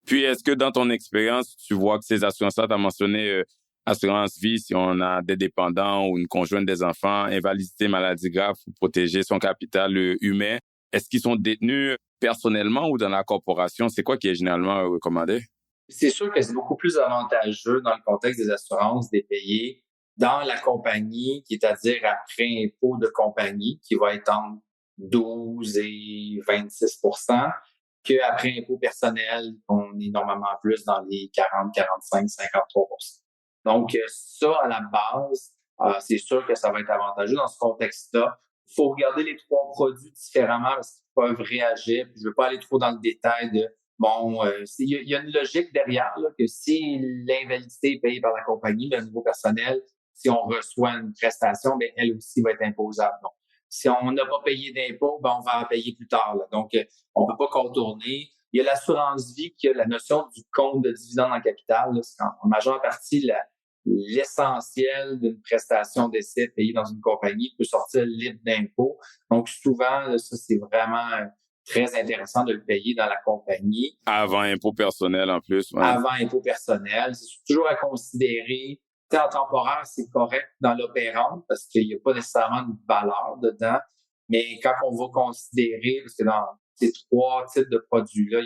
Puis, est-ce que dans ton expérience, tu vois que ces assurances-là, tu as mentionné assurance vie si on a des dépendants ou une conjointe des enfants, invalidité, maladie grave pour protéger son capital humain. Est-ce qu'ils sont détenus personnellement ou dans la corporation? C'est quoi qui est généralement recommandé? C'est sûr que c'est beaucoup plus avantageux dans le contexte des assurances de payer dans la compagnie, qui est à dire après impôt de compagnie, qui va être entre 12 et 26 % qu'après impôt personnel, on est normalement plus dans les 40, 45, 53 %. Donc, ça, à la base, c'est sûr que ça va être avantageux dans ce contexte-là. Il faut regarder les trois produits différemment parce qu'ils peuvent réagir. Je ne veux pas aller trop dans le détail de il y a une logique derrière là, que si l'invalidité est payée par la compagnie, au niveau personnel, si on reçoit une prestation, elle aussi va être imposable. Donc, si on n'a pas payé d'impôt, on va en payer plus tard. Là. Donc, on peut pas contourner. Il y a l'assurance vie qui a la notion du compte de dividende en capital. Là, c'est en majeure partie l'essentiel d'une prestation d'essai payée dans une compagnie peut sortir libre d'impôt. Donc, souvent, là, ça, c'est vraiment très intéressant de le payer dans la compagnie. Avant impôt personnel, en plus. Ouais. Avant impôt personnel. C'est toujours à considérer. En temporaire, c'est correct dans l'opérante parce qu'il n'y a pas nécessairement de valeur dedans. Mais quand on va considérer, parce que dans ces trois types de produits-là,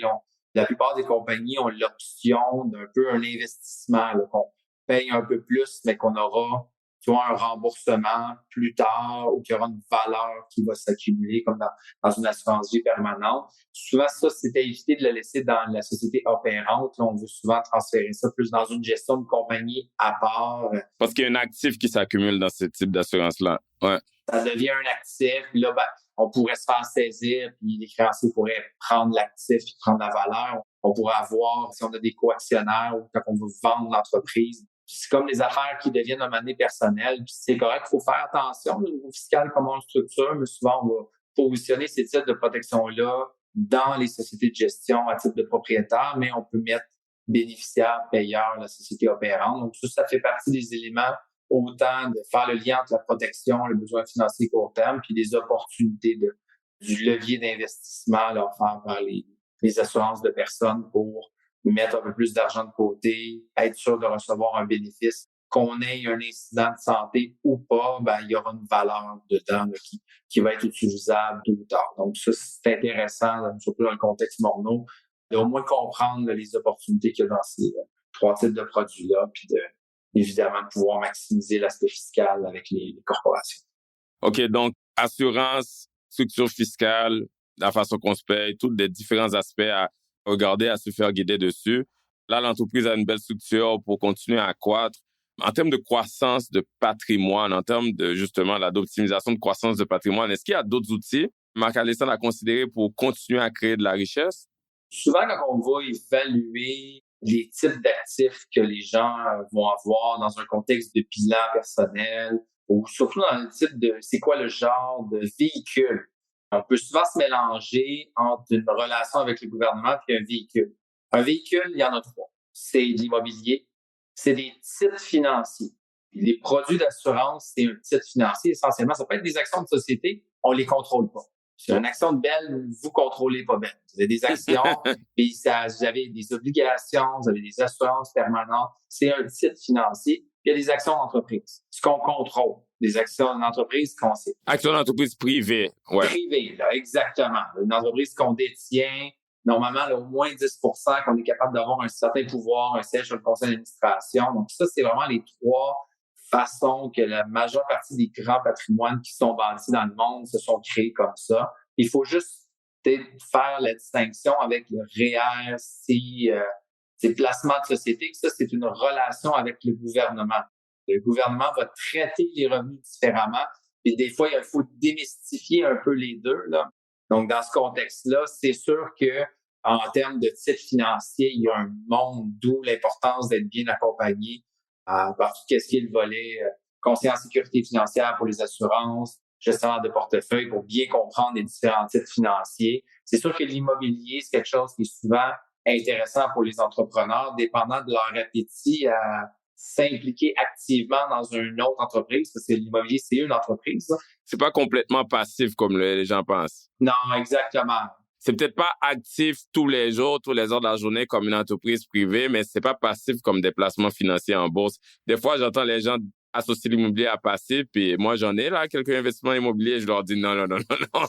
la plupart des compagnies ont l'option d'un peu un investissement, là, qu'on paye un peu plus, mais qu'on aura un remboursement plus tard ou qu'il y aura une valeur qui va s'accumuler comme dans une assurance vie permanente. Souvent, ça, c'est à éviter de le laisser dans la société opérante. Là, on veut souvent transférer ça plus dans une gestion de compagnie à part. Parce qu'il y a un actif qui s'accumule dans ce type d'assurance-là. Ouais. Ça devient un actif. Puis là, on pourrait se faire saisir, puis les créanciers pourraient prendre l'actif et prendre la valeur. On pourrait avoir, si on a des co-actionnaires ou quand on veut vendre l'entreprise, c'est comme les affaires qui deviennent un moment donné personnelles. Puis c'est correct, il faut faire attention au niveau fiscal, comment on le structure, mais souvent, on va positionner ces types de protection-là dans les sociétés de gestion à titre de propriétaire, mais on peut mettre bénéficiaire, payeur, la société opérante. Donc, ça fait partie des éléments autant de faire le lien entre la protection, le besoin financier court terme, puis les opportunités du levier d'investissement là, offert par les assurances de personnes pour mettre un peu plus d'argent de côté, être sûr de recevoir un bénéfice, qu'on ait un incident de santé ou pas, il y aura une valeur dedans là, qui va être utilisable tôt ou tard. Donc ça, c'est intéressant, là, surtout dans le contexte Morneau, d'au moins comprendre là, les opportunités qu'il y a dans ces trois types de produits-là, puis évidemment de pouvoir maximiser l'aspect fiscal avec les corporations. OK, donc assurance, structure fiscale, la façon qu'on se paye, tous les différents aspects à regarder, à se faire guider dessus. Là, l'entreprise a une belle structure pour continuer à croître. En termes de croissance de patrimoine, en termes de, justement, d'optimisation de croissance de patrimoine, est-ce qu'il y a d'autres outils, Marc-Alessandre, à considérer pour continuer à créer de la richesse? Souvent, quand on va évaluer les types d'actifs que les gens vont avoir dans un contexte de bilan personnel ou surtout dans le type de c'est quoi le genre de véhicule, on peut souvent se mélanger entre une relation avec le gouvernement et un véhicule. Un véhicule, il y en a trois. C'est de l'immobilier, c'est des titres financiers. Puis les produits d'assurance, c'est un titre financier essentiellement. Ça peut être des actions de société, on les contrôle pas. C'est une action de Bell, vous contrôlez pas Bell. Vous avez des actions, puis vous avez des obligations, vous avez des assurances permanentes. C'est un titre financier. Puis il y a des actions d'entreprise. Ce qu'on contrôle, des actions d'entreprise qu'on sait. Actions d'entreprise privées, ouais. Privées, là, exactement. Une entreprise qu'on détient, normalement, là, au moins 10 % qu'on est capable d'avoir un certain pouvoir, un siège sur le conseil d'administration. Donc ça, c'est vraiment les trois façon que la majeure partie des grands patrimoines qui sont bâtis dans le monde se sont créés comme ça. Il faut juste faire la distinction avec le REER, ces placements de société, que ça, c'est une relation avec le gouvernement. Le gouvernement va traiter les revenus différemment et des fois, il faut démystifier un peu les deux, là. Donc, dans ce contexte-là, c'est sûr que en termes de titres financiers, il y a un monde d'où l'importance d'être bien accompagné par tout ce qui est le volet conseiller en sécurité financière pour les assurances, gestionnaire de portefeuille pour bien comprendre les différents titres financiers. C'est sûr que l'immobilier, c'est quelque chose qui est souvent intéressant pour les entrepreneurs, dépendant de leur appétit à s'impliquer activement dans une autre entreprise, parce que l'immobilier, c'est une entreprise. C'est pas complètement passif comme les gens pensent. Non, exactement. C'est peut-être pas actif tous les jours, tous les heures de la journée comme une entreprise privée, mais c'est pas passif comme des placements financiers en bourse. Des fois, j'entends les gens associer l'immobilier à passif, puis moi, j'en ai là quelques investissements immobiliers, je leur dis non,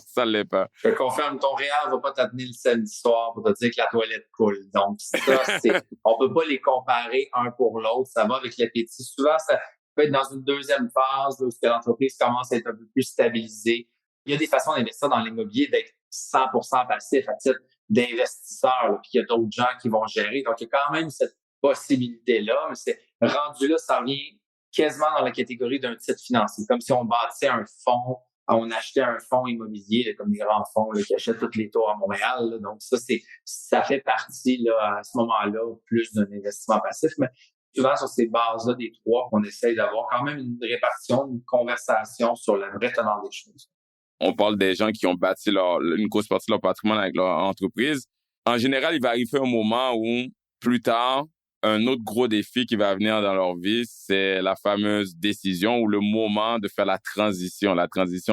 ça l'est pas. Je te confirme, ton réel va pas t'amener le samedi soir pour te dire que la toilette coule. Donc, ça, on peut pas les comparer un pour l'autre. Ça va avec l'appétit. Souvent, ça peut être dans une deuxième phase où l'entreprise commence à être un peu plus stabilisée. Il y a des façons d'investir dans l'immobilier, d'être 100% passif à titre d'investisseur, là, puis il y a d'autres gens qui vont gérer. Donc, il y a quand même cette possibilité-là, mais c'est rendu là, ça revient quasiment dans la catégorie d'un titre financier, comme si on bâtissait un fonds, on achetait un fonds immobilier, là, comme les grands fonds là, qui achètent toutes les tours à Montréal. Là. Donc, ça fait partie là, à ce moment-là plus d'un investissement passif, mais souvent sur ces bases-là des trois qu'on essaye d'avoir quand même une répartition, une conversation sur la vraie teneur des choses. On parle des gens qui ont bâti une grosse partie de leur patrimoine avec leur entreprise. En général, il va arriver un moment où, plus tard, un autre gros défi qui va venir dans leur vie, c'est la fameuse décision ou le moment de faire la transition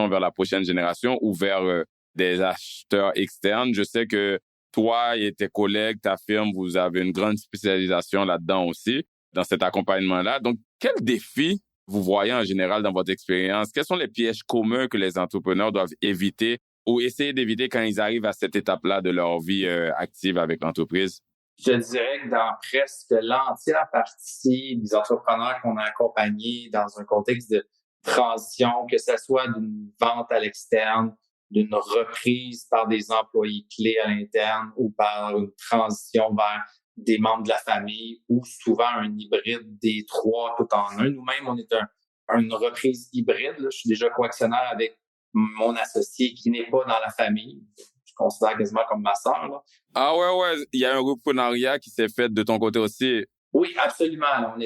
vers la prochaine génération ou vers des acheteurs externes. Je sais que toi et tes collègues, ta firme, vous avez une grande spécialisation là-dedans aussi, dans cet accompagnement-là. Donc, quel défi vous voyez en général dans votre expérience? Quels sont les pièges communs que les entrepreneurs doivent éviter ou essayer d'éviter quand ils arrivent à cette étape-là de leur vie active avec l'entreprise? Je dirais que dans presque l'entière partie des entrepreneurs qu'on a accompagnés dans un contexte de transition, que ce soit d'une vente à l'externe, d'une reprise par des employés clés à l'interne ou par une transition vers des membres de la famille ou souvent un hybride des trois tout en un. Nous-mêmes, on est une reprise hybride. Là. Je suis déjà coactionnaire avec mon associé qui n'est pas dans la famille. Je considère quasiment comme ma sœur. Là. Ah ouais, il y a un reprenariat qui s'est fait de ton côté aussi. Oui, absolument. Là,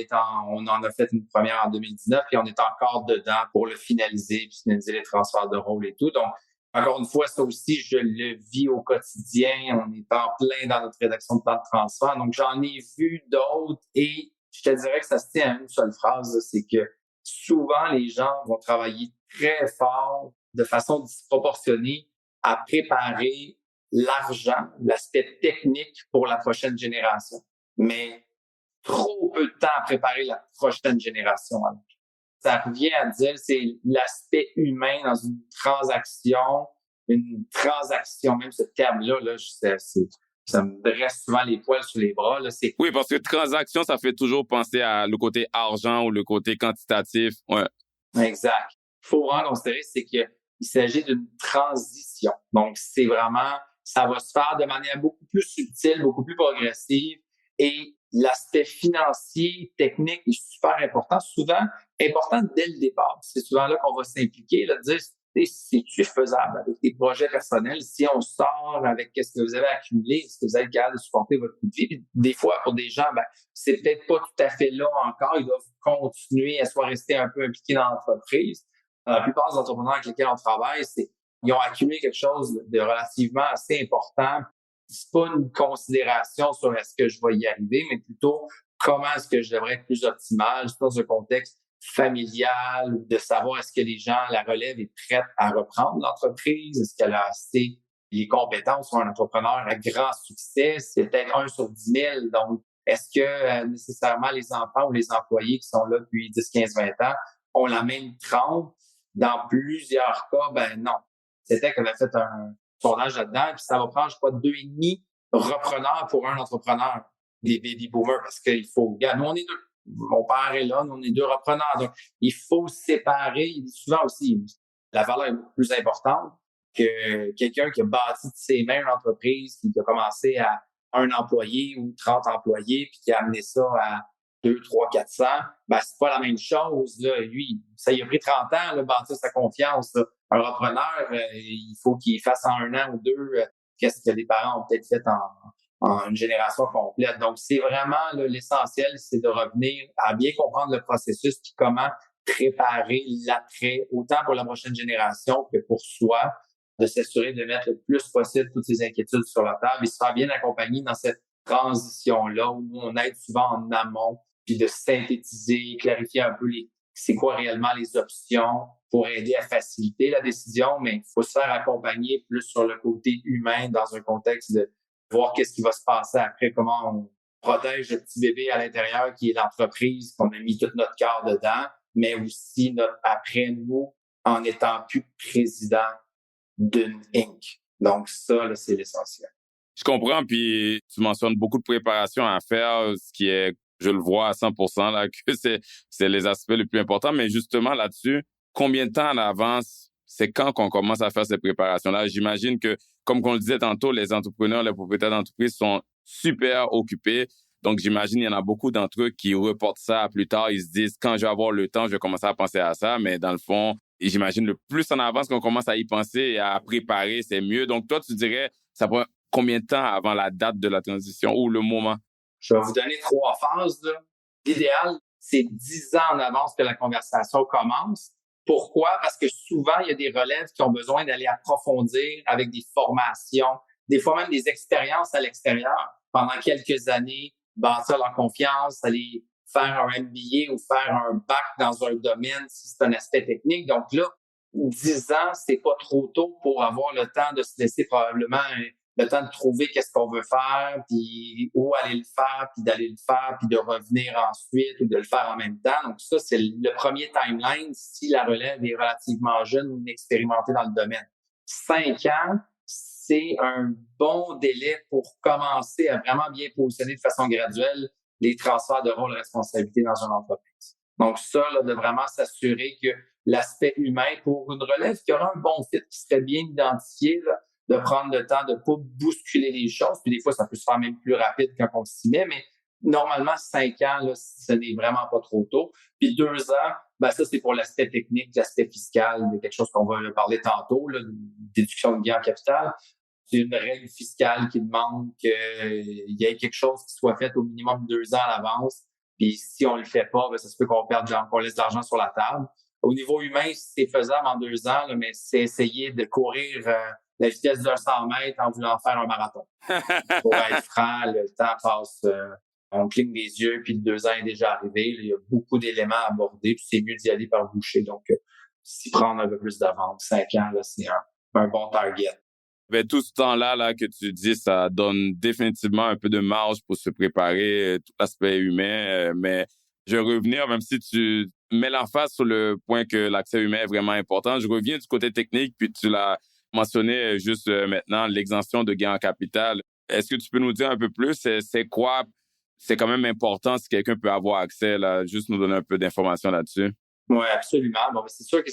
on en a fait une première en 2019 et on est encore dedans pour le finaliser, puis finaliser les transferts de rôle et tout. Donc, encore une fois, ça aussi, je le vis au quotidien. On est en plein dans notre rédaction de plan de transfert. Donc, j'en ai vu d'autres et je te dirais que ça se tient à une seule phrase, là, c'est que souvent, les gens vont travailler très fort, de façon disproportionnée, à préparer l'argent, l'aspect technique pour la prochaine génération. Mais trop peu de temps à préparer la prochaine génération. Ça revient à dire, c'est l'aspect humain dans une transaction, même ce terme-là, là, ça me dresse souvent les poils sur les bras. Là, Oui, parce que transaction, ça fait toujours penser à le côté argent ou le côté quantitatif. Ouais. Exact. Il faut vraiment considérer, c'est qu'il s'agit d'une transition. Donc, c'est vraiment, ça va se faire de manière beaucoup plus subtile, beaucoup plus progressive et l'aspect financier, technique est super important, souvent important dès le départ. C'est souvent là qu'on va s'impliquer, là, dire c'est-tu faisable avec tes projets personnels, si on sort avec qu'est-ce que vous avez accumulé, est-ce que vous êtes capable de supporter votre coût de vie. Puis, des fois, pour des gens, c'est peut-être pas tout à fait là encore, ils doivent continuer à soit rester un peu impliqués dans l'entreprise. La plupart des entrepreneurs avec lesquels on travaille, ils ont accumulé quelque chose de relativement assez important. C'est pas une considération sur est-ce que je vais y arriver, mais plutôt comment est-ce que je devrais être plus optimal, dans un contexte familial, de savoir est-ce que les gens, la relève est prête à reprendre l'entreprise, est-ce qu'elle a assez les compétences pour un entrepreneur à grand succès, c'est peut-être 1 sur 10 000, donc est-ce que nécessairement les enfants ou les employés qui sont là depuis 10, 15, 20 ans ont la même trempe? Dans plusieurs cas, non. C'était qu'on a fait un sondage là-dedans, puis ça va prendre, je crois, 2,5 repreneurs pour un entrepreneur, des baby boomers, parce qu'il faut, regarde, nous, on est 2. Mon père est là, nous, on est 2 repreneurs. Donc, il faut séparer. Souvent aussi, la valeur est beaucoup plus importante que quelqu'un qui a bâti de ses mains une entreprise, qui a commencé à 1 employé ou 30 employés, puis qui a amené ça à 2, 3, 400. C'est pas la même chose, là. Lui, ça lui a pris 30 ans, là, bâtir sa confiance, là. Un repreneur, il faut qu'il fasse en 1 an ou 2 qu'est-ce que les parents ont peut-être fait en une génération complète. Donc, c'est vraiment là, l'essentiel, c'est de revenir à bien comprendre le processus puis comment préparer l'après, autant pour la prochaine génération que pour soi, de s'assurer de mettre le plus possible toutes ces inquiétudes sur la table et se faire bien accompagner dans cette transition-là où on aide souvent en amont, puis de synthétiser, clarifier un peu c'est quoi réellement les options pour aider à faciliter la décision, mais il faut se faire accompagner plus sur le côté humain dans un contexte de voir qu'est-ce qui va se passer après, comment on protège le petit bébé à l'intérieur qui est l'entreprise, qu'on a mis tout notre cœur dedans, mais aussi notre après nous en étant plus président d'une Inc. Donc ça, là, c'est l'essentiel. Je comprends, puis tu mentionnes beaucoup de préparation à faire, ce qui est, je le vois à 100%, là, que c'est les aspects les plus importants. Mais justement, là-dessus, combien de temps à l'avance, c'est quand qu'on commence à faire ces préparations-là? J'imagine que, comme on le disait tantôt, les entrepreneurs, les propriétaires d'entreprises sont super occupés. Donc, j'imagine il y en a beaucoup d'entre eux qui reportent ça à plus tard. Ils se disent, quand je vais avoir le temps, je vais commencer à penser à ça. Mais dans le fond, et j'imagine le plus en avance qu'on commence à y penser et à préparer, c'est mieux. Donc, toi, tu dirais, ça prend combien de temps avant la date de la transition ou le moment? Je vais vous donner 3 phases, là. L'idéal, c'est 10 ans en avance que la conversation commence. Pourquoi? Parce que souvent, il y a des relèves qui ont besoin d'aller approfondir avec des formations, des fois même des expériences à l'extérieur pendant quelques années, bâtir leur confiance, aller faire un MBA ou faire un bac dans un domaine si c'est un aspect technique. Donc là, 10 ans, c'est pas trop tôt pour avoir le temps de se laisser probablement le temps de trouver qu'est-ce qu'on veut faire, puis où aller le faire, puis d'aller le faire, puis de revenir ensuite ou de le faire en même temps. Donc ça, c'est le premier timeline si la relève est relativement jeune ou inexpérimentée dans le domaine. 5 ans, c'est un bon délai pour commencer à vraiment bien positionner de façon graduelle les transferts de rôle et responsabilités dans une entreprise. Donc ça, là, de vraiment s'assurer que l'aspect humain pour une relève qui aura un bon fit, qui serait bien identifié, là, de prendre le temps de pas bousculer les choses. Puis des fois, ça peut se faire même plus rapide quand on s'y met, mais normalement, 5 ans, là, ce n'est vraiment pas trop tôt. Puis 2 ans, ben ça, c'est pour l'aspect technique, l'aspect fiscal, quelque chose qu'on va parler tantôt, là, déduction de gain en capital. C'est une règle fiscale qui demande qu'il y ait quelque chose qui soit fait au minimum 2 ans à l'avance. Puis si on le fait pas, ben ça se peut qu'on laisse de l'argent sur la table. Au niveau humain, c'est faisable en 2 ans, là, mais c'est essayer de courir la vitesse d'un 100 mètres en voulant faire un marathon. Pour être franc, le temps passe, on cligne des yeux, puis le 2 ans est déjà arrivé. Là, il y a beaucoup d'éléments à aborder, puis c'est mieux d'y aller par bouchée. Donc, s'y prendre un peu plus d'avance, 5 ans, là, c'est un bon target. Ben, tout ce temps-là là, que tu dis, ça donne définitivement un peu de marge pour se préparer, tout l'aspect humain. Mais je vais revenir, même si tu mets l'emphase sur le point que l'accès humain est vraiment important. Je reviens du côté technique, puis tu l'as mentionné juste maintenant, l'exemption de gain en capital. Est-ce que tu peux nous dire un peu plus, c'est quoi? C'est quand même important si quelqu'un peut avoir accès, là, juste nous donner un peu d'informations là-dessus. Oui, absolument. Bon, c'est sûr que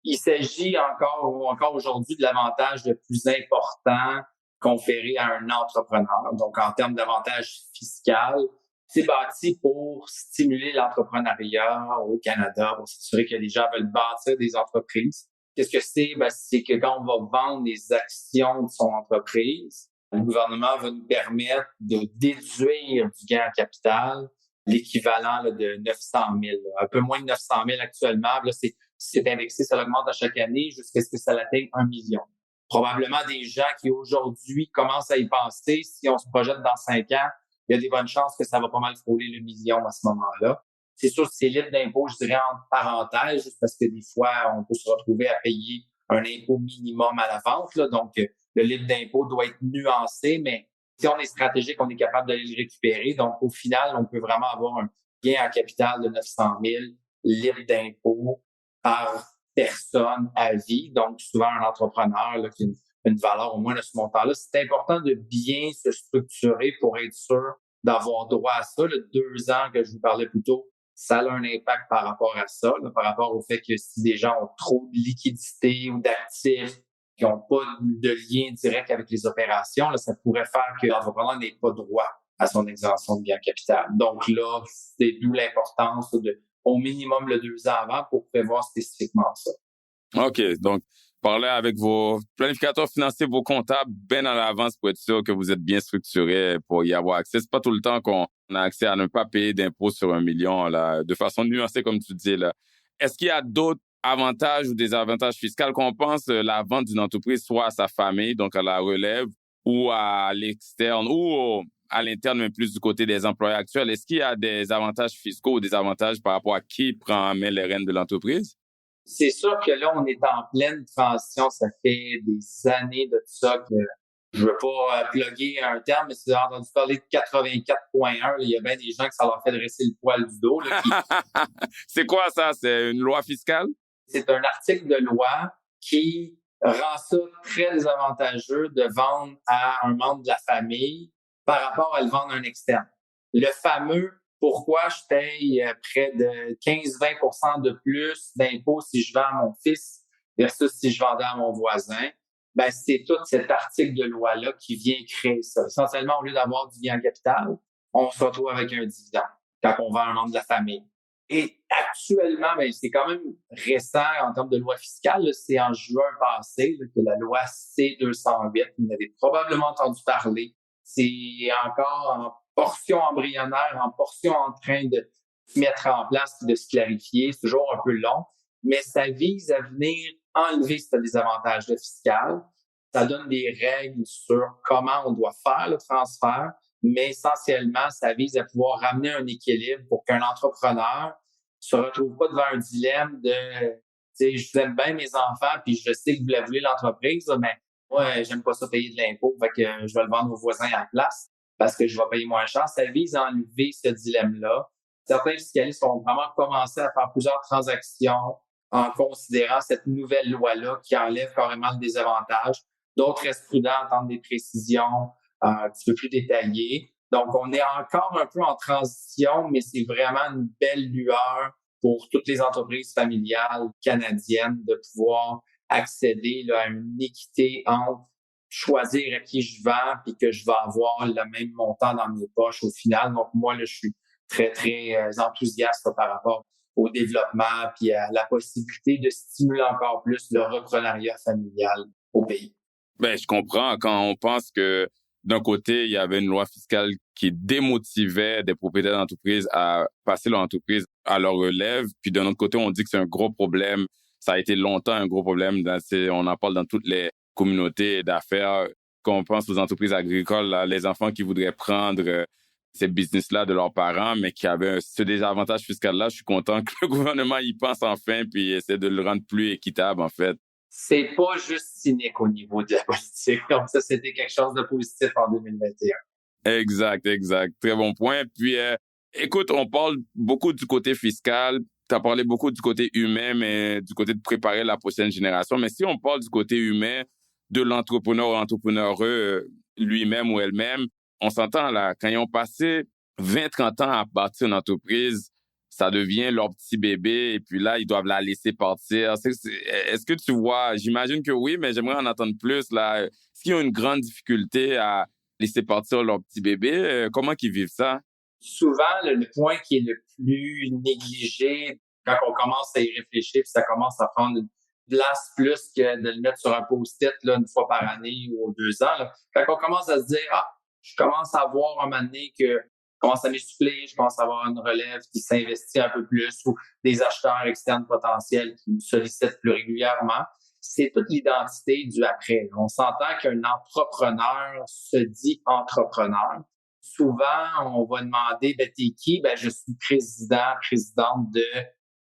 il s'agit encore aujourd'hui de l'avantage le plus important conféré à un entrepreneur. Donc, en termes d'avantage fiscal, c'est bâti pour stimuler l'entrepreneuriat au Canada, pour s'assurer que les gens veulent bâtir des entreprises. Qu'est-ce que c'est? Ben, c'est que quand on va vendre les actions de son entreprise, le gouvernement va nous permettre de déduire du gain en capital l'équivalent là, de 900 000. Un peu moins de 900 000 actuellement. Là, c'est indexé, ça augmente à chaque année jusqu'à ce que ça atteigne 1 million. Probablement des gens qui aujourd'hui commencent à y penser, si on se projette dans 5 ans, il y a des bonnes chances que ça va pas mal frôler le million à ce moment-là. C'est sûr que c'est libre d'impôt, je dirais en parenthèse, juste parce que des fois, on peut se retrouver à payer un impôt minimum à la vente. Là, donc, le libre d'impôt doit être nuancé, mais si on est stratégique, on est capable d'aller le récupérer. Donc, au final, on peut vraiment avoir un gain en capital de 900 000 libre d'impôt par personne à vie. Donc, souvent, un entrepreneur là, qui a une valeur au moins de ce montant-là. C'est important de bien se structurer pour être sûr d'avoir droit à ça. Le 2 ans que je vous parlais plus tôt, ça a un impact par rapport à ça, là, par rapport au fait que si des gens ont trop de liquidités ou d'actifs qui n'ont pas de lien direct avec les opérations, là, ça pourrait faire que l'entrepreneur n'ait pas droit à son exemption de gain capital. Donc là, c'est d'où l'importance de au minimum le 2 ans avant pour prévoir spécifiquement ça. OK. Donc, parlez avec vos planificateurs financiers, vos comptables, bien à l'avance pour être sûr que vous êtes bien structuré pour y avoir accès. C'est pas tout le temps qu'on a accès à ne pas payer d'impôts sur 1 million, là, de façon nuancée, comme tu dis, là. Est-ce qu'il y a d'autres avantages ou désavantages fiscaux qu'on pense la vente d'une entreprise soit à sa famille, donc à la relève, ou à l'externe, ou à l'interne, mais plus du côté des employés actuels? Est-ce qu'il y a des avantages fiscaux ou des avantages par rapport à qui prend en main les rênes de l'entreprise? C'est sûr que là, on est en pleine transition. Ça fait des années de ça que je veux pas plugger un terme, mais si vous avez entendu parler de 84.1, il y a bien des gens que ça leur fait dresser le poil du dos. Là, C'est quoi ça? C'est une loi fiscale? C'est un article de loi qui rend ça très désavantageux de vendre à un membre de la famille par rapport à le vendre à un externe. Le fameux pourquoi je paye près de 15-20% de plus d'impôts si je vends à mon fils versus si je vendais à mon voisin, ben c'est tout cet article de loi-là qui vient créer ça. Essentiellement, au lieu d'avoir du gain en capital, on se retrouve avec un dividende quand on vend un membre de la famille. Et actuellement, ben, c'est quand même récent en termes de loi fiscale. Là, c'est en juin passé là, que la loi C-208, vous avez probablement entendu parler. C'est encore en portion embryonnaire, en portion en train de se mettre en place et de se clarifier. C'est toujours un peu long, mais ça vise à venir enlever ce désavantage fiscal. Ça donne des règles sur comment on doit faire le transfert, mais essentiellement, ça vise à pouvoir ramener un équilibre pour qu'un entrepreneur se retrouve pas devant un dilemme de, tu sais, je vous aime bien mes enfants, puis je sais que vous la voulez l'entreprise, mais moi, j'aime pas ça payer de l'impôt, fait que je vais le vendre aux voisins à la place parce que je vais payer moins cher. Ça vise à enlever ce dilemme-là. Certains fiscalistes ont vraiment commencé à faire plusieurs transactions en considérant cette nouvelle loi-là qui enlève carrément le désavantage. D'autres restent prudents, attendent des précisions un petit peu plus détaillées. Donc, on est encore un peu en transition, mais c'est vraiment une belle lueur pour toutes les entreprises familiales canadiennes de pouvoir accéder là, à une équité entre choisir à qui je vends puis que je vais avoir le même montant dans mes poches au final. Donc, moi, là, je suis très, très enthousiaste là, par rapport au développement puis à la possibilité de stimuler encore plus le reprenariat familial au pays. Ben, je comprends quand on pense que d'un côté, il y avait une loi fiscale qui démotivait des propriétaires d'entreprises à passer leur entreprise à leur relève. Puis d'un autre côté, on dit que c'est un gros problème. Ça a été longtemps un gros problème. On en parle dans toutes les communautés d'affaires. Quand on pense aux entreprises agricoles, là, les enfants qui voudraient prendre ces business-là de leurs parents, mais qui avaient ce désavantage fiscal-là, je suis content que le gouvernement y pense enfin puis essaie de le rendre plus équitable, en fait. C'est pas juste cynique au niveau de la politique. Donc ça, c'était quelque chose de positif en 2021. Exact. Très bon point. Puis, écoute, on parle beaucoup du côté fiscal. Tu as parlé beaucoup du côté humain, mais du côté de préparer la prochaine génération. Mais si on parle du côté humain de l'entrepreneur ou entrepreneureux lui-même ou elle-même, on s'entend là, quand ils ont passé 20-30 ans à bâtir une entreprise, ça devient leur petit bébé et puis là, ils doivent la laisser partir. Est-ce que tu vois, j'imagine que oui, mais j'aimerais en entendre plus là. Est-ce qu'ils ont une grande difficulté à laisser partir leur petit bébé? Comment ils vivent ça? Souvent, le point qui est le plus négligé quand on commence à y réfléchir puis ça commence à prendre une place plus que de le mettre sur un post-it là, une fois par année ou 2 ans. Là. Quand on commence à se dire, je commence à voir un moment donné que commence à m'essouffler, je commence à avoir une relève qui s'investit un peu plus ou des acheteurs externes potentiels qui me sollicitent plus régulièrement. C'est toute l'identité du après. On s'entend qu'un entrepreneur se dit entrepreneur. Souvent, on va demander, t'es qui? Je suis présidente de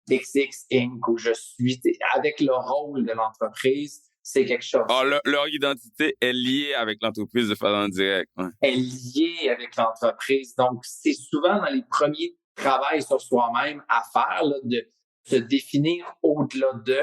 XX Inc. ou je suis avec le rôle de l'entreprise. C'est quelque chose. Leur identité est liée avec l'entreprise de façon directe. Ouais. Elle est liée avec l'entreprise. Donc, c'est souvent dans les premiers travails sur soi-même à faire, là, de se définir au-delà de.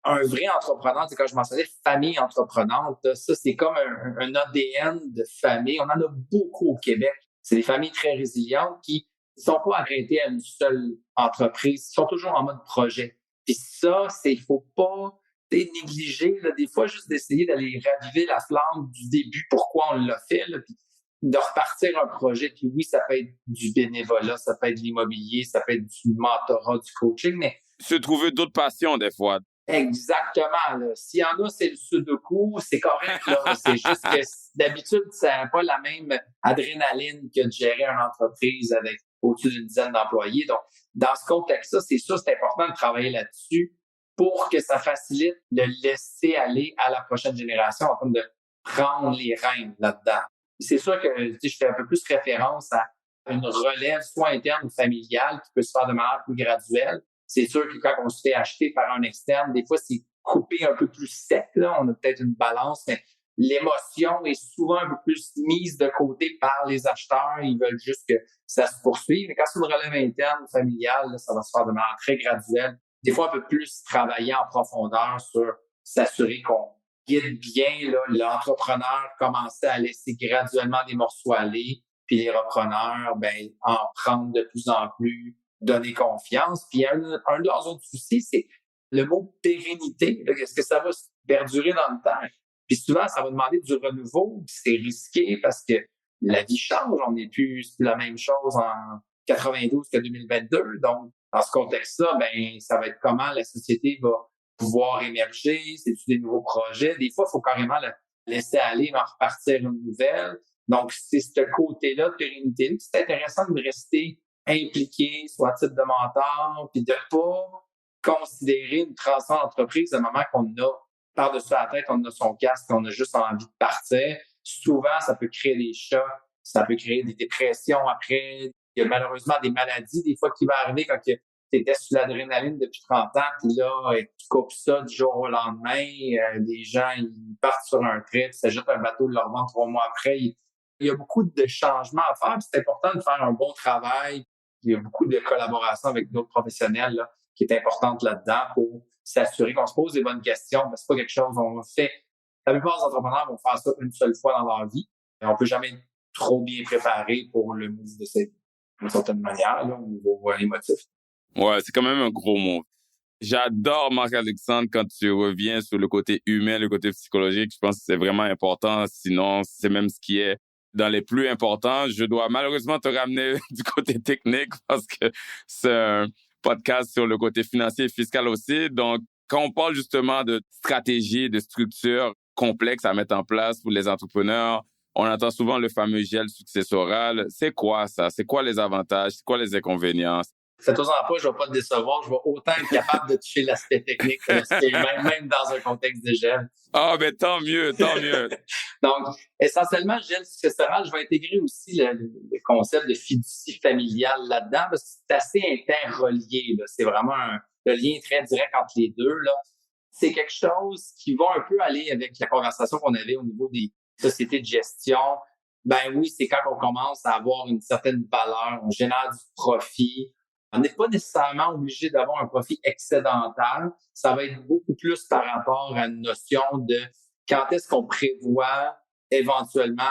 Un vrai entrepreneur, c'est quand je mentionnais famille entreprenante, là, ça, c'est comme un ADN de famille. On en a beaucoup au Québec. C'est des familles très résilientes qui ne sont pas arrêtées à une seule entreprise. Ils sont toujours en mode projet. Puis ça, il faut pas négliger, là, des fois, juste d'essayer d'aller raviver la flamme du début, pourquoi on l'a fait, là, puis de repartir un projet. Puis oui, ça peut être du bénévolat, ça peut être de l'immobilier, ça peut être du mentorat, du coaching, mais... Se trouver d'autres passions, des fois. Exactement. Là. S'il y en a, c'est le sudoku, c'est correct. Là. C'est juste que d'habitude, ça n'a pas la même adrénaline que de gérer une entreprise avec au-dessus d'une dizaine d'employés. Donc, dans ce contexte-là, c'est sûr, c'est important de travailler là-dessus pour que ça facilite le laisser aller à la prochaine génération en termes de prendre les rênes là-dedans. C'est sûr que je fais un peu plus référence à une relève soit interne ou familiale qui peut se faire de manière plus graduelle. C'est sûr que quand on se fait acheter par un externe, des fois, c'est coupé un peu plus sec. Là. On a peut-être une balance, mais l'émotion est souvent un peu plus mise de côté par les acheteurs. Ils veulent juste que ça se poursuive. Mais quand c'est une relève interne, familiale, là, ça va se faire de manière très graduelle. Des fois, un peu plus travailler en profondeur sur s'assurer qu'on guide bien là, l'entrepreneur, commencer à laisser graduellement des morceaux aller, puis les repreneurs, en prendre de plus en plus, donner confiance. Puis un de leurs autres soucis, c'est le mot pérennité. Est-ce que ça va se perdurer dans le temps? Puis souvent, ça va demander du renouveau, puis c'est risqué parce que la vie change. On n'est plus la même chose en 92 que 2022. Donc, dans ce contexte-là, ça va être comment la société va pouvoir émerger, c'est-tu des nouveaux projets. Des fois, il faut carrément la laisser aller, en repartir une nouvelle. Donc, c'est ce côté-là de pérennité. C'est intéressant de rester impliqué, soit à titre de mentor, puis de pas considérer une transition d'entreprise le moment qu'on a par-dessus la tête, on a son casque, on a juste envie de partir. Souvent, ça peut créer des chocs, ça peut créer des dépressions après. Il y a malheureusement des maladies, des fois, qui vont arriver quand tu étais sur l'adrénaline depuis 30 ans, puis là, tu coupes ça du jour au lendemain. Les gens, ils partent sur un trait, tu s'ajoutes un bateau, leur vendre 3 mois après. Il y a beaucoup de changements à faire, puis c'est important de faire un bon travail. Il y a beaucoup de collaboration avec d'autres professionnels là, qui est importante là-dedans pour s'assurer qu'on se pose les bonnes questions. C'est pas quelque chose qu'on fait. La plupart des entrepreneurs vont faire ça une seule fois dans leur vie. Et on peut jamais être trop bien préparé pour le move de cette d'une certaine manière, là, au niveau émotif. Ouais, c'est quand même un gros mot. J'adore, Marc-Alexandre, quand tu reviens sur le côté humain, le côté psychologique. Je pense que c'est vraiment important. Sinon, c'est même ce qui est dans les plus importants. Je dois malheureusement te ramener du côté technique parce que c'est un podcast sur le côté financier et fiscal aussi. Donc, quand on parle justement de stratégie, de structure complexe à mettre en place pour les entrepreneurs, on entend souvent le fameux gel successoral. C'est quoi ça? C'est quoi les avantages? C'est quoi les inconvénients? Faites-en pas, je vais pas te décevoir. Je vais autant être capable de toucher l'aspect technique, même dans un contexte de gel. Ah, ben tant mieux, tant mieux. Donc, essentiellement, gel successoral, je vais intégrer aussi le concept de fiducie familiale là-dedans parce que c'est assez interrelié. Là. C'est vraiment le lien très direct entre les deux. Là. C'est quelque chose qui va un peu aller avec la conversation qu'on avait au niveau des sociétés de gestion. Ben oui, c'est quand on commence à avoir une certaine valeur, on génère du profit. On n'est pas nécessairement obligé d'avoir un profit excédentaire. Ça va être beaucoup plus par rapport à une notion de quand est-ce qu'on prévoit éventuellement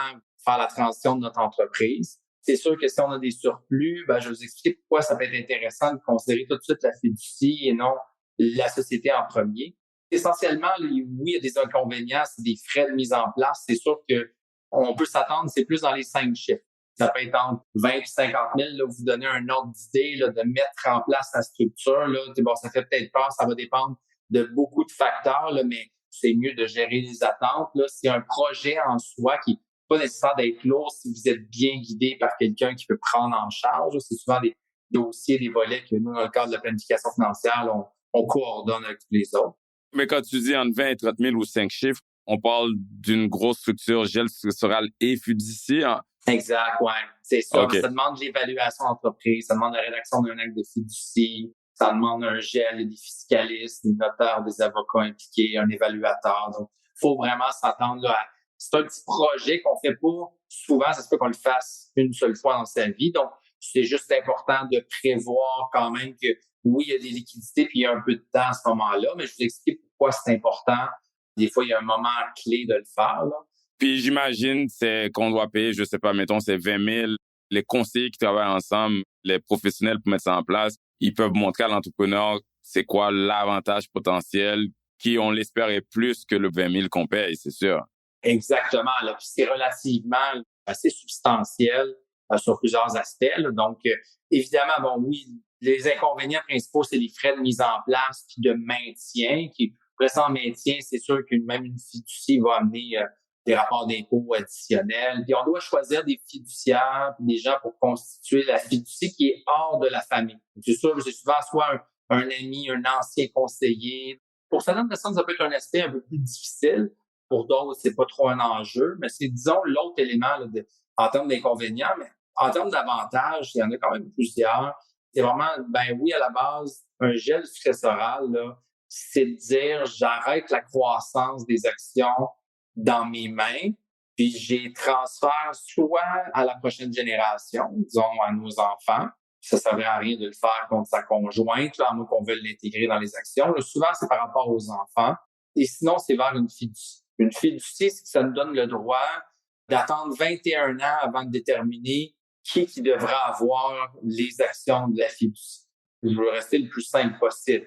faire la transition de notre entreprise. C'est sûr que si on a des surplus, je vais vous expliquer pourquoi ça peut être intéressant de considérer tout de suite la fiducie et non la société en premier. Essentiellement, oui, il y a des inconvénients, c'est des frais de mise en place. C'est sûr que on peut s'attendre, c'est plus dans les 5 chiffres. Ça peut être entre 20 et 50 000, là, vous donnez un ordre d'idée là, de mettre en place la structure. Là, ça fait peut-être peur, ça va dépendre de beaucoup de facteurs, là, mais c'est mieux de gérer les attentes. Là. C'est un projet en soi qui n'est pas nécessaire d'être lourd si vous êtes bien guidé par quelqu'un qui peut prendre en charge. C'est souvent des dossiers, des volets que nous, dans le cadre de la planification financière, là, on coordonne avec tous les autres. Mais quand tu dis entre 20 et 30 000 ou 5 chiffres, on parle d'une grosse structure gel successoral et fiducie. Exact, ouais. C'est ça. Okay. Ça demande l'évaluation d'entreprise, ça demande la rédaction d'un acte de fiducie, ça demande un gel, des fiscalistes, des notaires, des avocats impliqués, un évaluateur. Donc, il faut vraiment s'attendre là. C'est un petit projet qu'on fait pas souvent, ça se peut qu'on le fasse une seule fois dans sa vie. Donc, c'est juste important de prévoir quand même que oui, il y a des liquidités puis il y a un peu de temps à ce moment-là, mais je vous explique pourquoi c'est important. Des fois, il y a un moment clé de le faire, là. Puis j'imagine c'est qu'on doit payer, je sais pas, mettons, c'est 20 000. Les conseillers qui travaillent ensemble, les professionnels pour mettre ça en place, ils peuvent montrer à l'entrepreneur c'est quoi l'avantage potentiel qui, on l'espère, est plus que le 20 000 qu'on paye, c'est sûr. Exactement. Là. Puis c'est relativement assez substantiel sur plusieurs aspects. Là. Donc, évidemment, oui, les inconvénients principaux, c'est les frais de mise en place puis de maintien. Après ça, en maintien, c'est sûr que même une fiducie va amener des rapports d'impôts additionnels. Puis on doit choisir des fiduciaires, puis des gens pour constituer la fiducie qui est hors de la famille. C'est sûr, c'est souvent soit un ami, un ancien conseiller. Pour certaines personnes, ça peut être un aspect un peu plus difficile. Pour d'autres, c'est pas trop un enjeu, mais c'est, disons, l'autre élément là, en termes d'inconvénients, mais en termes d'avantages, il y en a quand même plusieurs. C'est vraiment, ben oui, à la base, un gel successoral, là, c'est de dire, j'arrête la croissance des actions dans mes mains, puis j'ai transfère soit à la prochaine génération, disons à nos enfants. Ça ne servait à rien de le faire contre sa conjointe, là, à moins qu'on veuille l'intégrer dans les actions. Là, souvent, c'est par rapport aux enfants. Et sinon, c'est vers une fiducie. Une fiducie, c'est que ça nous donne le droit d'attendre 21 ans avant de déterminer qui devra avoir les actions de la fiducie. Je veux rester le plus simple possible.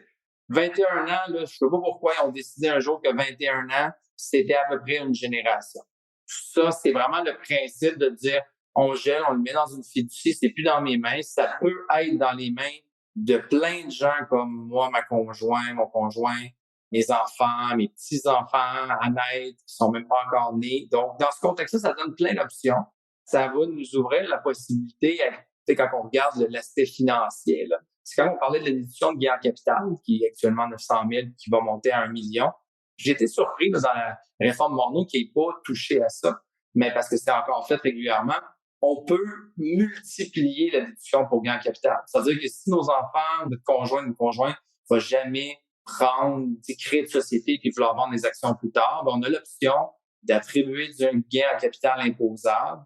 21 ans, là, je ne sais pas pourquoi ils ont décidé un jour que 21 ans, c'était à peu près une génération. Tout ça, c'est vraiment le principe de dire, on gèle, on le met dans une fiducie, c'est plus dans mes mains, ça peut être dans les mains de plein de gens comme moi, ma conjointe, mon conjoint, mes enfants, mes petits-enfants à naître, qui sont même pas encore nés. Donc, dans ce contexte-là, ça donne plein d'options. Ça va nous ouvrir la possibilité, quand on regarde l'aspect financier, là. C'est quand on parlait de la déduction de gain en capital, qui est actuellement 900 000, qui va monter à 1 million. J'ai été surpris là, dans la réforme Morneau qui n'est pas touchée à ça, mais parce que c'est encore fait régulièrement. On peut multiplier la déduction pour gain en capital. C'est-à-dire que si nos enfants, notre conjoint ne va jamais créer de société puis vouloir vendre des actions plus tard, ben on a l'option d'attribuer un gain en capital imposable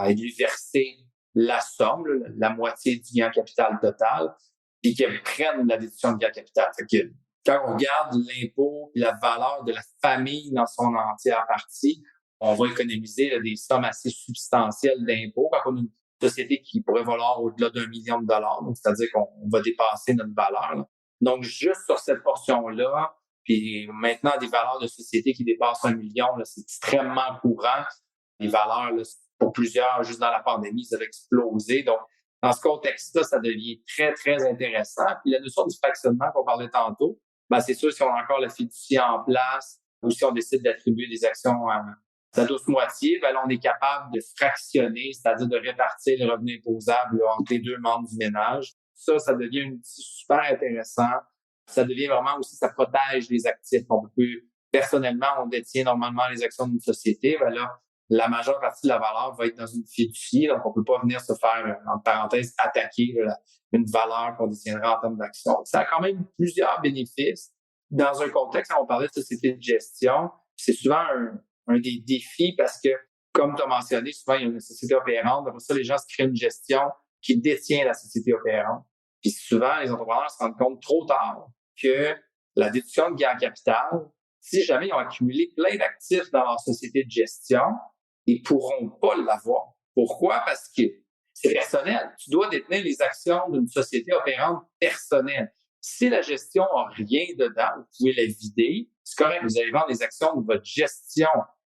et de lui verser la somme, la moitié du gain en capital total, puis qu'elle prenne la déduction de gain en capital. Fait que quand on regarde l'impôt et la valeur de la famille dans son entière partie, on va économiser là, des sommes assez substantielles d'impôts quand on a une société qui pourrait valoir au-delà d'1 million de dollars. Donc, c'est-à-dire qu'on va dépasser notre valeur, là. Donc, juste sur cette portion-là, puis maintenant, des valeurs de société qui dépassent 1 million, là, c'est extrêmement courant. Les valeurs, là, pour plusieurs, juste dans la pandémie, ça a explosé. Donc, dans ce contexte-là, ça devient très, très intéressant. Puis la notion du fractionnement qu'on parlait tantôt, ben, c'est sûr, si on a encore la fiducie en place ou si on décide d'attribuer des actions à sa douce moitié, ben là, on est capable de fractionner, c'est-à-dire de répartir les revenus imposables là, entre les deux membres du ménage. Ça devient un outil super intéressant. Ça devient vraiment aussi, ça protège les actifs. On peut, personnellement, on détient normalement les actions d'une société. Ben là, la majeure partie de la valeur va être dans une fiducie. Donc, on peut pas venir se faire, entre parenthèses, attaquer là, une valeur qu'on détiendra en termes d'actions. Ça a quand même plusieurs bénéfices. Dans un contexte, quand on parlait de société de gestion, c'est souvent un des défis parce que, comme tu as mentionné, souvent, il y a une société opérante. Après ça, les gens se créent une gestion qui détient la société opérante. Puis souvent, les entrepreneurs se rendent compte trop tard que la déduction de gain en capital, si jamais ils ont accumulé plein d'actifs dans leur société de gestion, ils pourront pas l'avoir. Pourquoi? Parce que c'est personnel. Tu dois détenir les actions d'une société opérante personnelle. Si la gestion a rien dedans, vous pouvez la vider. C'est correct, vous allez vendre les actions de votre gestion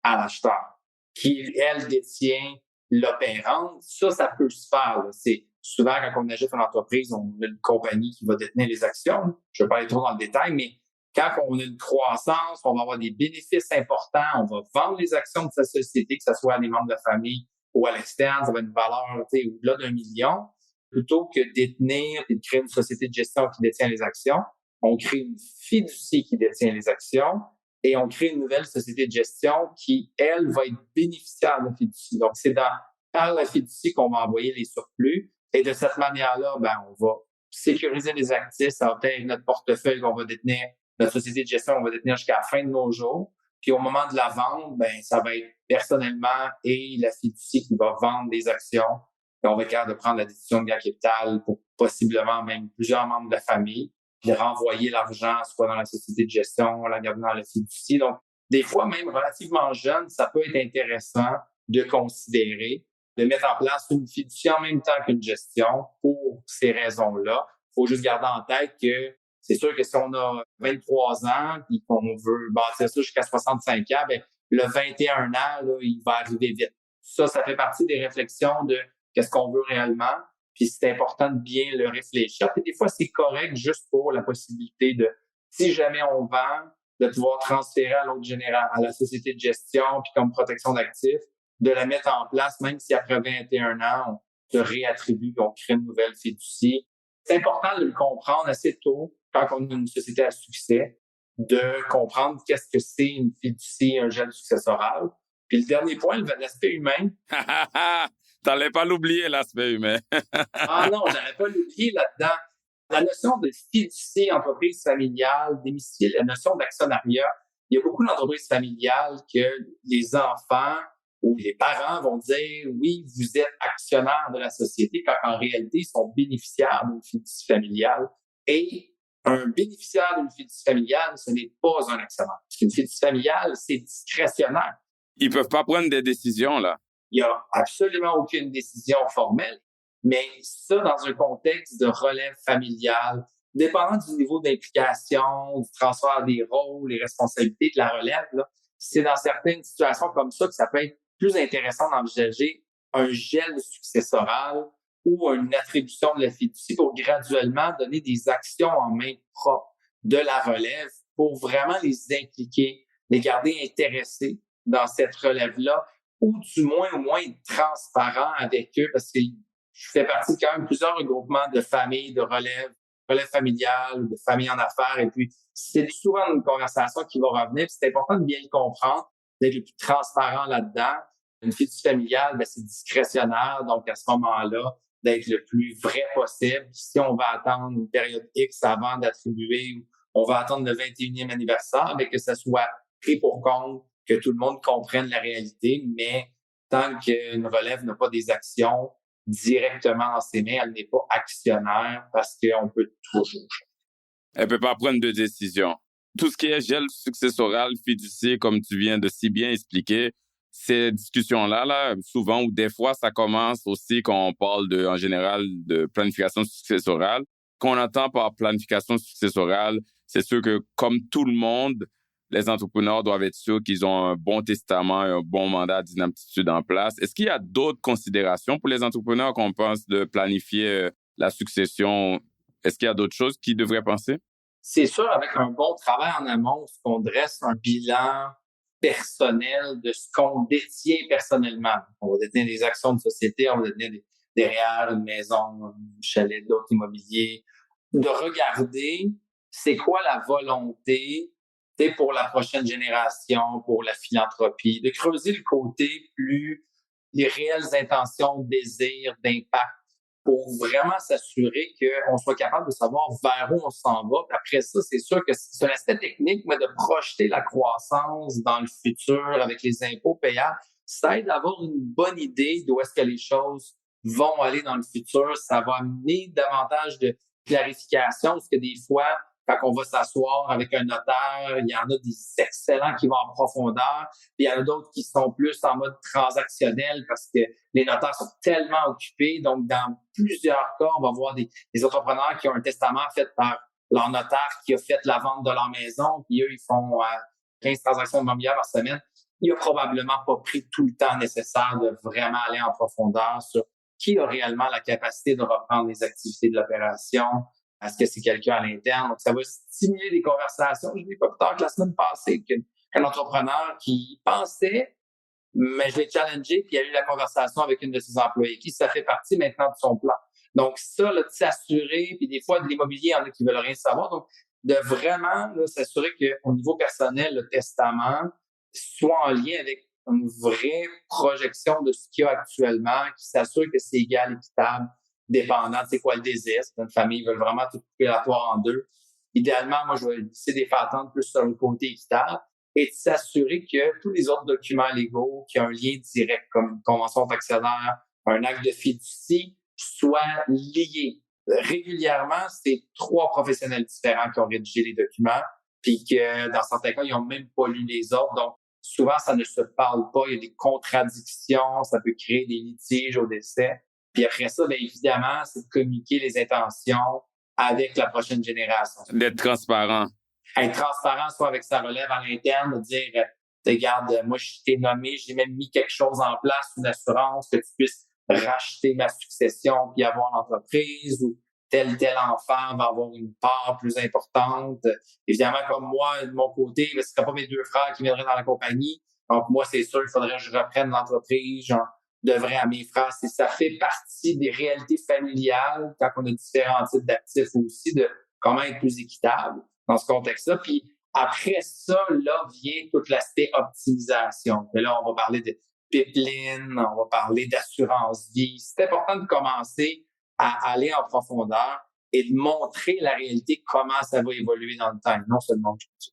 à l'acheteur, qui, elle, détient l'opérante. Ça peut se faire, là. C'est souvent quand on achète une entreprise, on a une compagnie qui va détenir les actions. Je ne vais pas aller trop dans le détail, mais quand on a une croissance, on va avoir des bénéfices importants, on va vendre les actions de sa société, que ce soit à des membres de la famille ou à l'externe, ça va être une valeur au-delà d'1 million. Plutôt que détenir et de créer une société de gestion qui détient les actions, on crée une fiducie qui détient les actions et on crée une nouvelle société de gestion qui, elle, va être bénéficiaire de la fiducie. Donc, c'est par la fiducie qu'on va envoyer les surplus. Et de cette manière-là, ben, on va sécuriser les actifs, ça va peut-être notre portefeuille qu'on va détenir, notre société de gestion, on va détenir jusqu'à la fin de nos jours. Puis au moment de la vente, ben, ça va être personnellement et la fiducie qui va vendre des actions. Et on va être capable de prendre la décision de gain capital pour possiblement même plusieurs membres de la famille, puis renvoyer l'argent soit dans la société de gestion, la garder dans la fiducie. Donc, des fois, même relativement jeune, ça peut être intéressant de considérer de mettre en place une fiducie en même temps qu'une gestion pour ces raisons-là. Il faut juste garder en tête que c'est sûr que si on a 23 ans et qu'on veut bâtir ça jusqu'à 65 ans, ben, le 21 ans, là, il va arriver vite. Ça fait partie des réflexions de qu'est-ce qu'on veut réellement. Puis c'est important de bien le réfléchir. Puis des fois, c'est correct juste pour la possibilité de, si jamais on vend, de pouvoir transférer à à la société de gestion, puis comme protection d'actifs, de la mettre en place, même si après 21 ans, on se réattribue, on crée une nouvelle fiducie. C'est important de le comprendre assez tôt, quand on a une société à succès, de comprendre qu'est-ce que c'est une fiducie, un gel successoral. Puis le dernier point, l'aspect humain. T'allais pas l'oublier, l'aspect humain. Ah non, j'allais pas l'oublier là-dedans. La notion de fiducie, entreprise familiale, démystifier la notion d'actionnariat. Il y a beaucoup d'entreprises familiales que les enfants ou les parents vont dire, oui, vous êtes actionnaire de la société, quand en réalité, ils sont bénéficiaires d'une fiducie familiale. Et un bénéficiaire d'une fiducie familiale, ce n'est pas un actionnaire. Parce qu'une fiducie familiale, c'est discrétionnaire. Ils peuvent pas prendre des décisions, là. Il y a absolument aucune décision formelle. Mais ça, dans un contexte de relève familiale, dépendant du niveau d'implication, du transfert des rôles, les responsabilités de la relève, là, c'est dans certaines situations comme ça que ça peut être plus intéressant d'envisager un gel successoral ou une attribution de la fiducie pour graduellement donner des actions en main propre de la relève pour vraiment les impliquer, les garder intéressés dans cette relève-là, ou du moins au moins être transparent avec eux, parce que je fais partie de quand même plusieurs regroupements de familles, de relève familiale, de familles en affaires, et puis c'est souvent une conversation qui va revenir, puis c'est important de bien le comprendre, d'être le plus transparent là-dedans. Une fiducie familiale, ben, c'est discrétionnaire, donc à ce moment-là, d'être le plus vrai possible. Si on va attendre une période X avant d'attribuer, ou on va attendre le 21e anniversaire, mais que ça soit pris pour compte, que tout le monde comprenne la réalité, mais tant qu'une relève n'a pas des actions directement dans ses mains, elle n'est pas actionnaire parce qu'on peut toujours. Elle peut pas prendre de décision. Tout ce qui est gel successoral, fiducie, comme tu viens de si bien expliquer, ces discussions-là, là, souvent ou des fois, ça commence aussi quand on parle en général de planification successorale. Qu'on entend par planification successorale, c'est sûr que comme tout le monde, les entrepreneurs doivent être sûrs qu'ils ont un bon testament et un bon mandat d'inaptitude en place. Est-ce qu'il y a d'autres considérations pour les entrepreneurs qu'on pense de planifier la succession? Est-ce qu'il y a d'autres choses qu'ils devraient penser? C'est sûr, avec un bon travail en amont, ce qu'on dresse un bilan personnel de ce qu'on détient personnellement. On va détenir des actions de société, on va détenir des REER, une maison, un chalet, d'autres immobiliers. De regarder c'est quoi la volonté pour la prochaine génération, pour la philanthropie, de creuser le côté plus les réelles intentions, désirs, d'impact, pour vraiment s'assurer qu'on soit capable de savoir vers où on s'en va. Puis après ça, c'est sûr que c'est un aspect technique, mais de projeter la croissance dans le futur avec les impôts payables, ça aide à avoir une bonne idée d'où est-ce que les choses vont aller dans le futur. Ça va amener davantage de clarification, parce que des fois, quand on va s'asseoir avec un notaire, il y en a des excellents qui vont en profondeur, puis il y en a d'autres qui sont plus en mode transactionnel parce que les notaires sont tellement occupés. Donc, dans plusieurs cas, on va voir des entrepreneurs qui ont un testament fait par leur notaire qui a fait la vente de leur maison, puis eux, ils font 15 transactions immobilières par semaine. Il a probablement pas pris tout le temps nécessaire de vraiment aller en profondeur sur qui a réellement la capacité de reprendre les activités de l'opération. Est-ce que c'est quelqu'un à l'interne? Donc, ça va stimuler des conversations. Je l'ai pas plus tard que la semaine passée qu'un entrepreneur qui pensait, mais je l'ai challengé, puis il y a eu la conversation avec une de ses employés qui, ça fait partie maintenant de son plan. Donc, ça, là, de s'assurer, puis des fois, de l'immobilier, il y en a qui veulent rien savoir. Donc, de vraiment là, s'assurer qu'au niveau personnel, le testament soit en lien avec une vraie projection de ce qu'il y a actuellement, qui s'assure que c'est égal, équitable, dépendant de c'est quoi le désir. Une famille veut vraiment tout couper la poire en deux. Idéalement, moi, je vais essayer de faire attendre plus sur le côté équitable et de s'assurer que tous les autres documents légaux qui ont un lien direct, comme une convention d'actionnaire, un acte de fiducie, soient liés. Régulièrement, c'est 3 professionnels différents qui ont rédigé les documents, puis que dans certains cas, ils n'ont même pas lu les autres. Donc, souvent, ça ne se parle pas. Il y a des contradictions, ça peut créer des litiges au décès. Puis après ça, bien évidemment, c'est de communiquer les intentions avec la prochaine génération. D'être transparent. Être transparent, soit avec sa relève à l'interne, de dire, regarde, moi, je t'ai nommé, j'ai même mis quelque chose en place, une assurance, que tu puisses racheter ma succession puis avoir l'entreprise, ou tel enfant va avoir une part plus importante. Évidemment, comme moi, de mon côté, ce ne serait pas mes deux frères qui viendraient dans la compagnie. Donc, moi, c'est sûr, il faudrait que je reprenne l'entreprise. J'en devrais à mes frères. Ça fait partie des réalités familiales quand on a différents types d'actifs aussi, de comment être plus équitable dans ce contexte-là. Puis après ça, là, vient tout l'aspect optimisation. Et là, on va parler de pipeline, on va parler d'assurance vie. C'est important de commencer à aller en profondeur et de montrer la réalité, comment ça va évoluer dans le temps, non seulement aujourd'hui.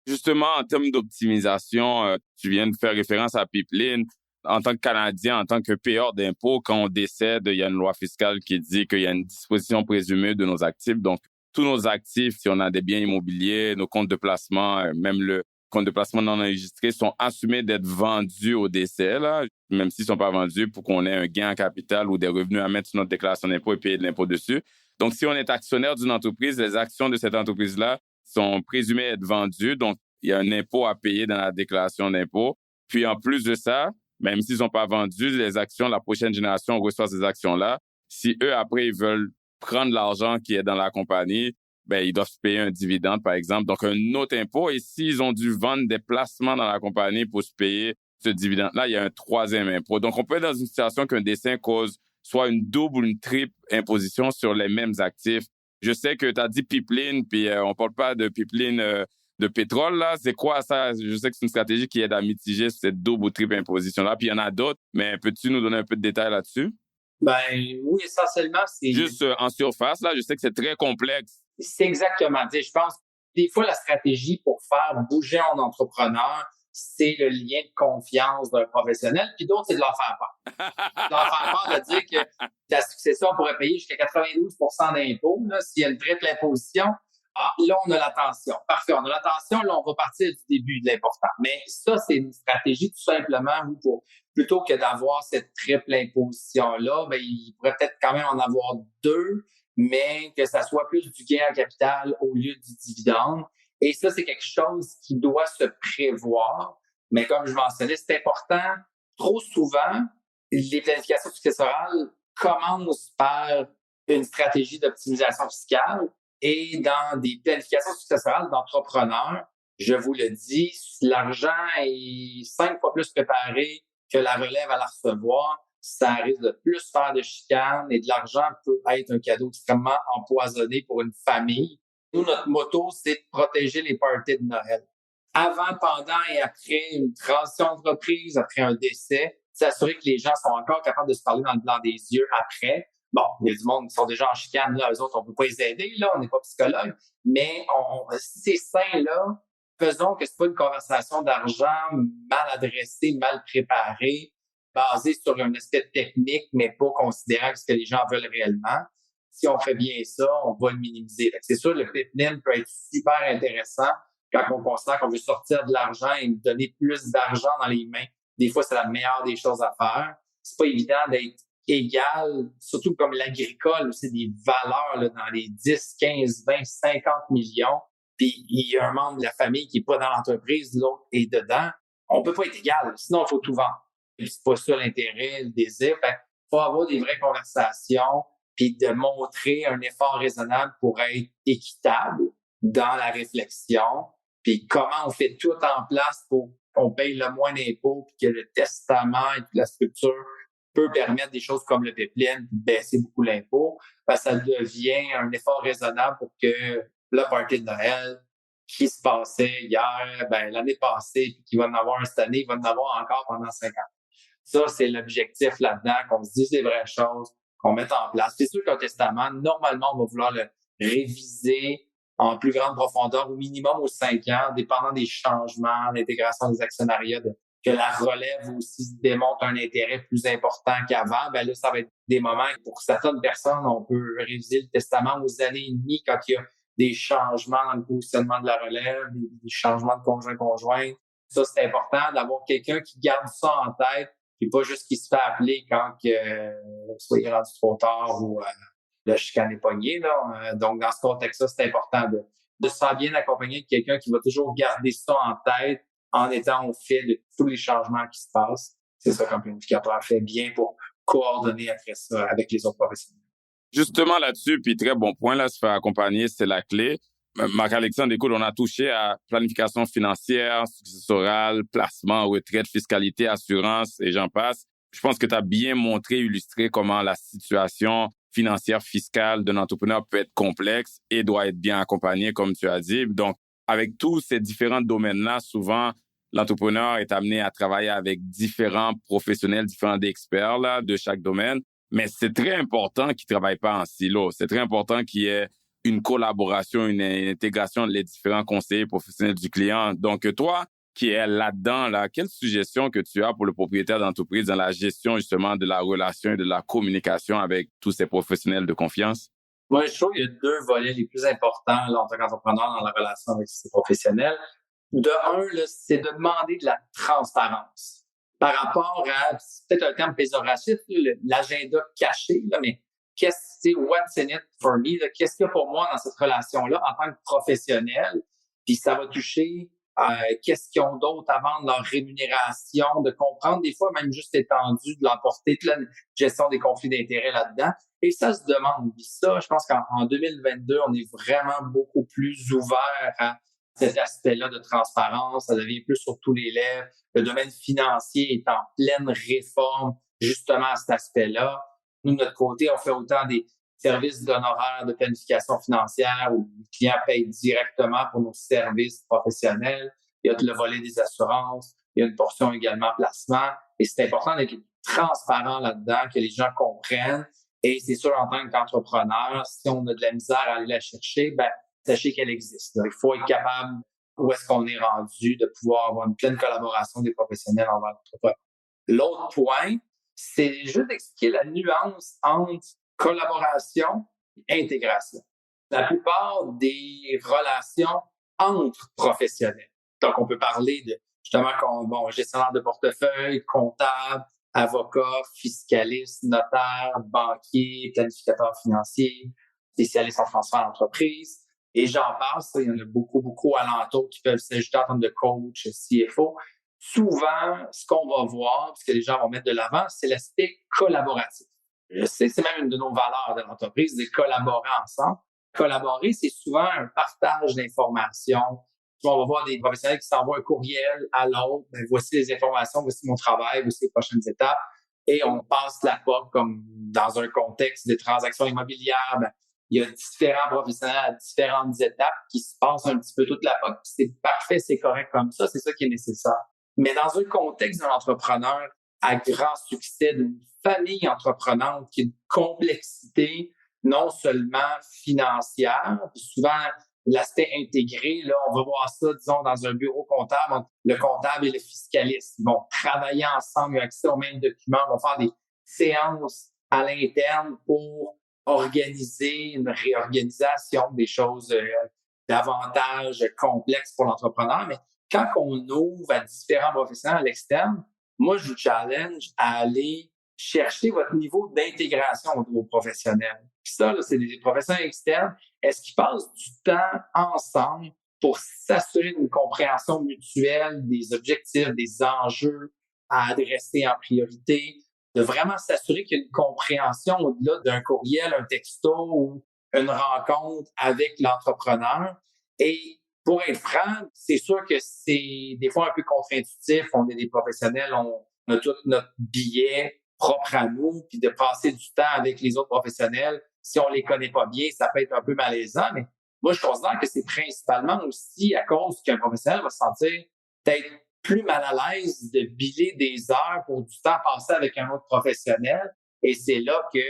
Justement, en termes d'optimisation, tu viens de faire référence à Pipeline. En tant que Canadien, en tant que payeur d'impôts, quand on décède, il y a une loi fiscale qui dit qu'il y a une disposition présumée de nos actifs. Donc, tous nos actifs, si on a des biens immobiliers, nos comptes de placement, même le compte de placement non enregistré, sont assumés d'être vendus au décès, là, même s'ils ne sont pas vendus, pour qu'on ait un gain en capital ou des revenus à mettre sur notre déclaration d'impôt et payer de l'impôt dessus. Donc, si on est actionnaire d'une entreprise, les actions de cette entreprise-là sont présumées être vendues. Donc, il y a un impôt à payer dans la déclaration d'impôt. Puis, en plus de ça, même s'ils ne sont pas vendus, les actions, la prochaine génération reçoit ces actions-là. Si eux, après, ils veulent prendre l'argent qui est dans la compagnie, ben ils doivent se payer un dividende, par exemple. Donc, un autre impôt. Et s'ils ont dû vendre des placements dans la compagnie pour se payer ce dividende-là, il y a un troisième impôt. Donc, on peut être dans une situation qu'un dessin cause soit une double ou une triple imposition sur les mêmes actifs. Je sais que tu as dit pipeline, puis on parle pas de pipeline de pétrole, là. C'est quoi ça? Je sais que c'est une stratégie qui aide à mitiger cette double ou triple imposition-là. Puis il y en a d'autres, mais peux-tu nous donner un peu de détails là-dessus? Ben oui, essentiellement, c'est... Juste en surface, là, je sais que c'est très complexe. C'est exactement. Je pense que des fois, la stratégie pour faire bouger un entrepreneur, c'est le lien de confiance d'un professionnel, puis d'autres, c'est de leur faire peur. De leur faire peur de dire que ta succession pourrait payer jusqu'à 92 % d'impôts. Là, s'il y a une triple imposition, là, on a l'attention. Parfait, on a l'attention, là, on va partir du début de l'important. Mais ça, c'est une stratégie tout simplement où plutôt que d'avoir cette triple imposition-là, ben, il pourrait peut-être quand même en avoir deux, mais que ça soit plus du gain en capital au lieu du dividende. Et ça, c'est quelque chose qui doit se prévoir. Mais comme je mentionnais, c'est important. Trop souvent, les planifications successorales commencent par une stratégie d'optimisation fiscale. Et dans des planifications successorales d'entrepreneurs, je vous le dis, l'argent est 5 fois plus préparé que la relève à la recevoir. Ça risque de plus faire de chicanes et de l'argent peut être un cadeau extrêmement empoisonné pour une famille. Nous, notre motto, c'est de protéger les parties de Noël. Avant, pendant et après une transition d'entreprise, après un décès, s'assurer que les gens sont encore capables de se parler dans le blanc des yeux après. Bon, il y a du monde qui sont déjà en chicane, là, eux autres, on peut pas les aider, là, on n'est pas psychologue, mais si c'est sain, là, faisons que c'est pas une conversation d'argent mal adressée, mal préparée, basée sur un aspect technique, mais pas considérant ce que les gens veulent réellement. Si on fait bien ça, on va le minimiser. C'est sûr, le pipeline peut être super intéressant quand on considère qu'on veut sortir de l'argent et donner plus d'argent dans les mains. Des fois, c'est la meilleure des choses à faire. C'est pas évident d'être égal, surtout comme l'agricole, c'est des valeurs là, dans les 10, 15, 20, 50 millions. Puis il y a un membre de la famille qui est pas dans l'entreprise, l'autre est dedans. On peut pas être égal, sinon il faut tout vendre. Et c'est pas ça l'intérêt, le désir. Fait, faut avoir des vraies conversations puis de montrer un effort raisonnable pour être équitable dans la réflexion. Puis comment on fait tout en place pour qu'on paye le moins d'impôts puis que le testament et toute la structure peut permettre des choses comme le pipeline, baisser beaucoup l'impôt, ça devient un effort raisonnable pour que le party de Noël qui se passait hier, l'année passée, puis qui va en avoir cette année, il va en avoir encore pendant 5 ans. Ça, c'est l'objectif là-dedans, qu'on se dise les vraies choses, qu'on mette en place. C'est sûr qu'un testament, normalement, on va vouloir le réviser en plus grande profondeur, au minimum aux 5 ans, dépendant des changements, l'intégration des actionnariats, que la relève aussi démontre un intérêt plus important qu'avant. Là, ça va être des moments pour certaines personnes, on peut réviser le testament aux années et demie quand il y a des changements dans le positionnement de la relève, des changements de conjoint-conjoint. Ça, c'est important d'avoir quelqu'un qui garde ça en tête et pas juste qui se fait appeler quand soit il est rendu trop tard ou le chicane est pogné, là. Donc, dans ce contexte-là, c'est important de se faire bien accompagner de quelqu'un qui va toujours garder ça en tête en étant au fait de tous les changements qui se passent. C'est ça qu'un planificateur fait bien pour coordonner après ça avec les autres professionnels. Justement là-dessus, puis très bon point, là, se faire accompagner, c'est la clé. Marc-Alexandre, écoute, on a touché à planification financière, successorale, placement, retraite, fiscalité, assurance et j'en passe. Je pense que tu as bien montré, illustré comment la situation financière, fiscale d'un entrepreneur peut être complexe et doit être bien accompagnée, comme tu as dit. Donc, avec tous ces différents domaines-là, souvent, l'entrepreneur est amené à travailler avec différents professionnels, différents experts là, de chaque domaine. Mais c'est très important qu'ils ne travaillent pas en silo. C'est très important qu'il y ait une collaboration, une intégration des différents conseillers professionnels du client. Donc, toi, qui es là-dedans, là, quelle suggestion que tu as pour le propriétaire d'entreprise dans la gestion, justement, de la relation et de la communication avec tous ces professionnels de confiance? Moi, je trouve qu'il y a deux volets les plus importants là, en tant qu'entrepreneur dans la relation avec ses professionnels. De un, là, c'est de demander de la transparence par rapport à, c'est peut-être un terme péjoratif, l'agenda caché, là, mais what's in it for me, là, qu'est-ce qu'il y a pour moi dans cette relation-là en tant que professionnel, puis ça va toucher qu'est-ce qu'ils ont d'autre à vendre, leur rémunération, de comprendre des fois même juste étendu de l'emporter, toute la gestion des conflits d'intérêts là-dedans. Et ça se demande. Puis ça, je pense qu'en 2022, on est vraiment beaucoup plus ouvert à cet aspect-là de transparence. Ça devient plus sur tous les lèvres. Le domaine financier est en pleine réforme, justement, à cet aspect-là. Nous, de notre côté, on fait autant des services d'honoraires de planification financière où le client paye directement pour nos services professionnels. Il y a le volet des assurances. Il y a une portion également placement. Et c'est important d'être transparent là-dedans, que les gens comprennent. Et c'est sûr, en tant qu'entrepreneur, si on a de la misère à aller la chercher, sachez qu'elle existe. Il faut être capable, où est-ce qu'on est rendu, de pouvoir avoir une pleine collaboration des professionnels envers l'entrepreneur. L'autre point, c'est juste d'expliquer la nuance entre collaboration et intégration. La plupart des relations entre professionnels. Donc, on peut parler de, justement, gestionnaire de portefeuille, comptable, avocat, fiscaliste, notaire, banquier, planificateur financier, spécialiste en transfert d'entreprise. Et j'en passe, il y en a beaucoup alentour qui peuvent s'ajouter en termes de coach, CFO. Souvent, ce qu'on va voir, ce que les gens vont mettre de l'avant, c'est l'aspect collaboratif. Je sais, c'est même une de nos valeurs de l'entreprise, de collaborer ensemble. Collaborer, c'est souvent un partage d'informations. On va voir des professionnels qui s'envoient un courriel à l'autre. Voici les informations, voici mon travail, voici les prochaines étapes. Et on passe la POC comme dans un contexte de transactions immobilières. Il y a différents professionnels à différentes étapes qui se passent un petit peu toute la POC. C'est parfait, c'est correct comme ça, c'est ça qui est nécessaire. Mais dans un contexte d'un entrepreneur à grand succès, d'une famille entreprenante qui a une complexité non seulement financière, puis souvent l'aspect intégré, là, on va voir ça, disons, dans un bureau comptable, le comptable et le fiscaliste. Ils vont travailler ensemble, ils ont accès aux mêmes documents, vont faire des séances à l'interne pour organiser une réorganisation des choses davantage complexes pour l'entrepreneur. Mais quand on ouvre à différents professionnels à l'externe, moi, je vous challenge à aller chercher votre niveau d'intégration au niveau professionnel. Puis ça, là, c'est des professionnels externes. Est-ce qu'ils passent du temps ensemble pour s'assurer d'une compréhension mutuelle des objectifs, des enjeux à adresser en priorité, de vraiment s'assurer qu'il y a une compréhension au-delà d'un courriel, un texto ou une rencontre avec l'entrepreneur. Et pour être franc, c'est sûr que c'est des fois un peu contre-intuitif. On est des professionnels, on a tout notre billet propre à nous, puis de passer du temps avec les autres professionnels, si on les connaît pas bien, ça peut être un peu malaisant, mais moi, je considère que c'est principalement aussi à cause qu'un professionnel va se sentir peut-être plus mal à l'aise de biler des heures pour du temps passé avec un autre professionnel. Et c'est là que,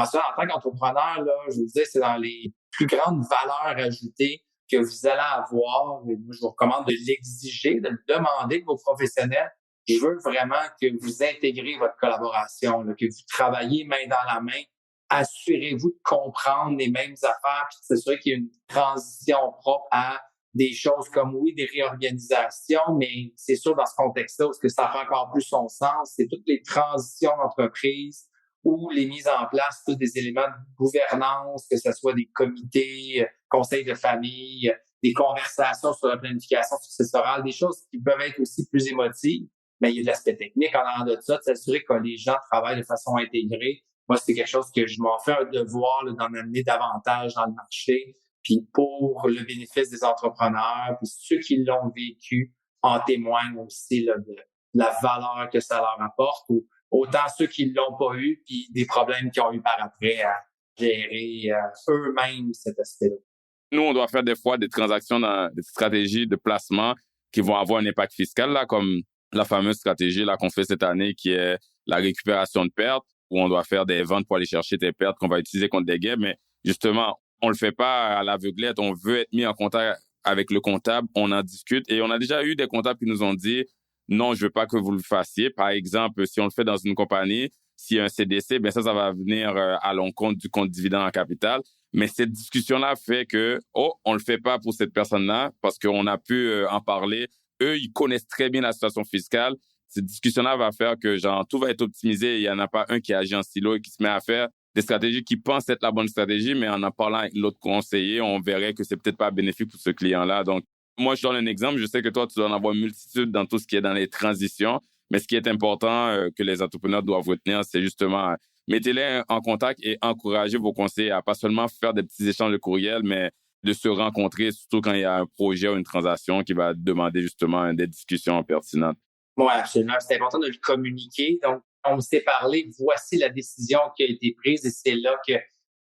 ça, en tant qu'entrepreneur, là, je vous disais, c'est dans les plus grandes valeurs ajoutées que vous allez avoir. Et moi, je vous recommande de l'exiger, de le demander de vos professionnels. Je veux vraiment que vous intégrez votre collaboration, là, que vous travaillez main dans la main. Assurez-vous de comprendre les mêmes affaires puis de s'assurer qu'il y a une transition propre à des choses comme, oui, des réorganisations, mais c'est sûr, dans ce contexte-là, où ce que ça fait encore plus son sens, c'est toutes les transitions d'entreprise ou les mises en place, tous des éléments de gouvernance, que ce soit des comités, conseils de famille, des conversations sur la planification successorale, des choses qui peuvent être aussi plus émotives. Mais il y a de l'aspect technique en arrière de ça, de s'assurer que les gens travaillent de façon intégrée Moi, c'est quelque chose que je m'en fais un devoir là, d'en amener davantage dans le marché. Puis pour le bénéfice des entrepreneurs, puis ceux qui l'ont vécu en témoignent aussi là, de la valeur que ça leur apporte, ou autant ceux qui l'ont pas eu, puis des problèmes qu'ils ont eu par après à gérer eux-mêmes cet aspect-là. Nous, on doit faire des fois des transactions dans des stratégies de placement qui vont avoir un impact fiscal, là, comme la fameuse stratégie là, qu'on fait cette année qui est la récupération de pertes, où on doit faire des ventes pour aller chercher tes pertes qu'on va utiliser contre des gains. Mais justement, on le fait pas à l'aveuglette. On veut être mis en contact avec le comptable. On en discute. Et on a déjà eu des comptables qui nous ont dit « Non, je veux pas que vous le fassiez. » Par exemple, si on le fait dans une compagnie, s'il y a un CDC, ben ça va venir à l'encontre du compte dividende en capital. Mais cette discussion-là fait que, on le fait pas pour cette personne-là parce qu'on a pu en parler. Eux, ils connaissent très bien la situation fiscale. Cette discussion-là va faire que, tout va être optimisé. Il y en a pas un qui agit en silo et qui se met à faire des stratégies qui pensent être la bonne stratégie, mais en parlant avec l'autre conseiller, on verrait que c'est peut-être pas bénéfique pour ce client-là. Donc, moi, je donne un exemple. Je sais que toi, tu dois en avoir une multitude dans tout ce qui est dans les transitions. Mais ce qui est important que les entrepreneurs doivent retenir, c'est justement mettez-les en contact et encouragez vos conseillers à pas seulement faire des petits échanges de courriel, mais de se rencontrer, surtout quand il y a un projet ou une transaction qui va demander justement des discussions pertinentes. Oui, absolument. C'est important de le communiquer. Donc, on s'est parlé, voici la décision qui a été prise et c'est là que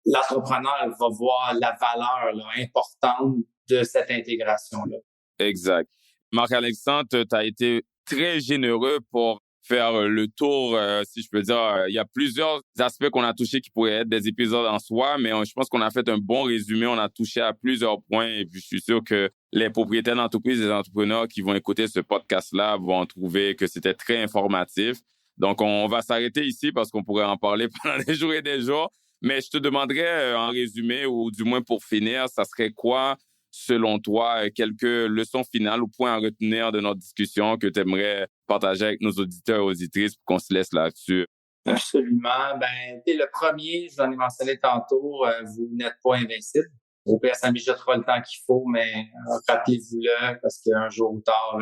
l'entrepreneur va voir la valeur là, importante de cette intégration-là. Exact. Marc-Alexandre, tu as été très généreux pour faire le tour, si je peux dire. Il y a plusieurs aspects qu'on a touchés qui pourraient être des épisodes en soi, mais je pense qu'on a fait un bon résumé. On a touché à plusieurs points et puis je suis sûr que les propriétaires d'entreprises, les entrepreneurs qui vont écouter ce podcast-là vont trouver que c'était très informatif. Donc, on va s'arrêter ici parce qu'on pourrait en parler pendant des jours et des jours. Mais je te demanderais en résumé ou du moins pour finir, ça serait quoi, selon toi, quelques leçons finales ou points à retenir de notre discussion que tu aimerais partager avec nos auditeurs et auditrices pour qu'on se laisse là-dessus? Absolument. Le premier, je l'en ai mentionné tantôt, vous n'êtes pas invincible. Au pire, ça mijottera le temps qu'il faut, mais rappelez-vous-le parce qu'un jour ou tard,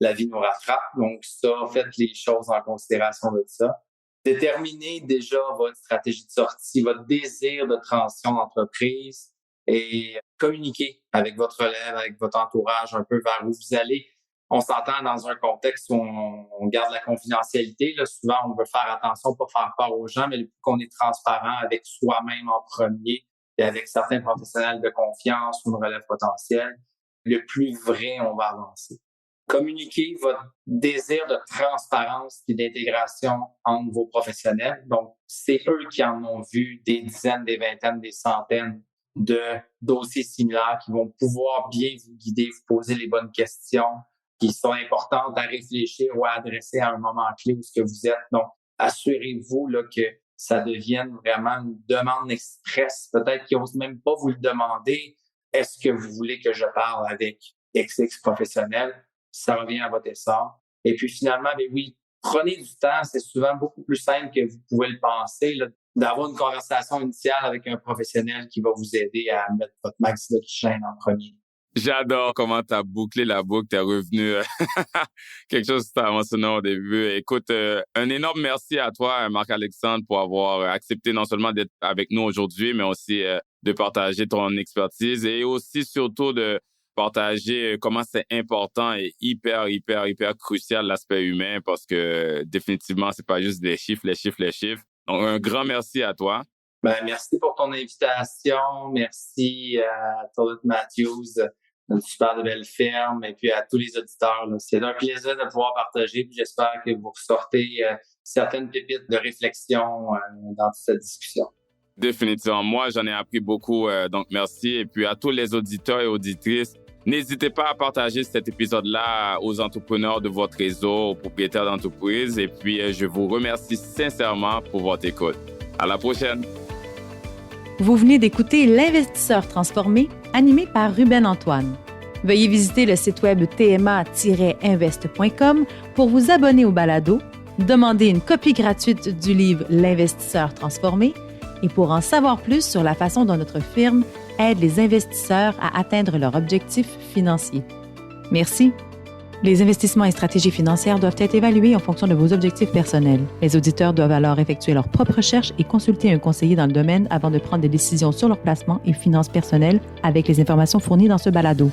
la vie nous rattrape. Donc ça, faites les choses en considération de ça. Déterminez déjà votre stratégie de sortie, votre désir de transition d'entreprise et communiquez avec votre relève, avec votre entourage un peu vers où vous allez. On s'entend dans un contexte où on garde la confidentialité. Là, souvent, on veut faire attention, pas faire peur aux gens, mais le plus qu'on est transparent avec soi-même en premier et avec certains professionnels de confiance ou une relève potentielle, le plus vrai on va avancer. Communiquez votre désir de transparence et d'intégration entre vos professionnels. Donc, c'est eux qui en ont vu des dizaines, des vingtaines, des centaines de dossiers similaires qui vont pouvoir bien vous guider, vous poser les bonnes questions qui sont importantes à réfléchir ou à adresser à un moment clé où ce que vous êtes. Donc, assurez-vous là, que ça devienne vraiment une demande express. Peut-être qu'ils n'osent même pas vous le demander. Est-ce que vous voulez que je parle avec XX professionnel? Ça revient à votre essor. Et puis finalement, oui, prenez du temps. C'est souvent beaucoup plus simple que vous pouvez le penser, là, d'avoir une conversation initiale avec un professionnel qui va vous aider à mettre votre max d'oxygène en premier. J'adore comment tu as bouclé la boucle, tu es revenu quelque chose que tu as mentionné au début. Écoute, un énorme merci à toi, Marc-Alexandre, pour avoir accepté non seulement d'être avec nous aujourd'hui, mais aussi de partager ton expertise et aussi surtout de partager comment c'est important et hyper crucial l'aspect humain parce que définitivement, c'est pas juste les chiffres. Donc, un grand merci à toi. Merci pour ton invitation. Merci à Todd Matthews, une super de belle firme, et puis à tous les auditeurs. Là. C'est un plaisir de pouvoir partager. Puis j'espère que vous ressortez certaines pépites de réflexion dans toute cette discussion. Définitivement. Moi, j'en ai appris beaucoup. Donc, merci. Et puis à tous les auditeurs et auditrices, n'hésitez pas à partager cet épisode-là aux entrepreneurs de votre réseau, aux propriétaires d'entreprises. Et puis, je vous remercie sincèrement pour votre écoute. À la prochaine. Vous venez d'écouter L'Investisseur transformé, animé par Ruben Antoine. Veuillez visiter le site web tma-invest.com pour vous abonner au balado, demander une copie gratuite du livre L'Investisseur transformé et pour en savoir plus sur la façon dont notre firme aide les investisseurs à atteindre leurs objectifs financiers. Merci. Les investissements et stratégies financières doivent être évalués en fonction de vos objectifs personnels. Les auditeurs doivent alors effectuer leurs propres recherches et consulter un conseiller dans le domaine avant de prendre des décisions sur leur placement et finances personnelles avec les informations fournies dans ce balado.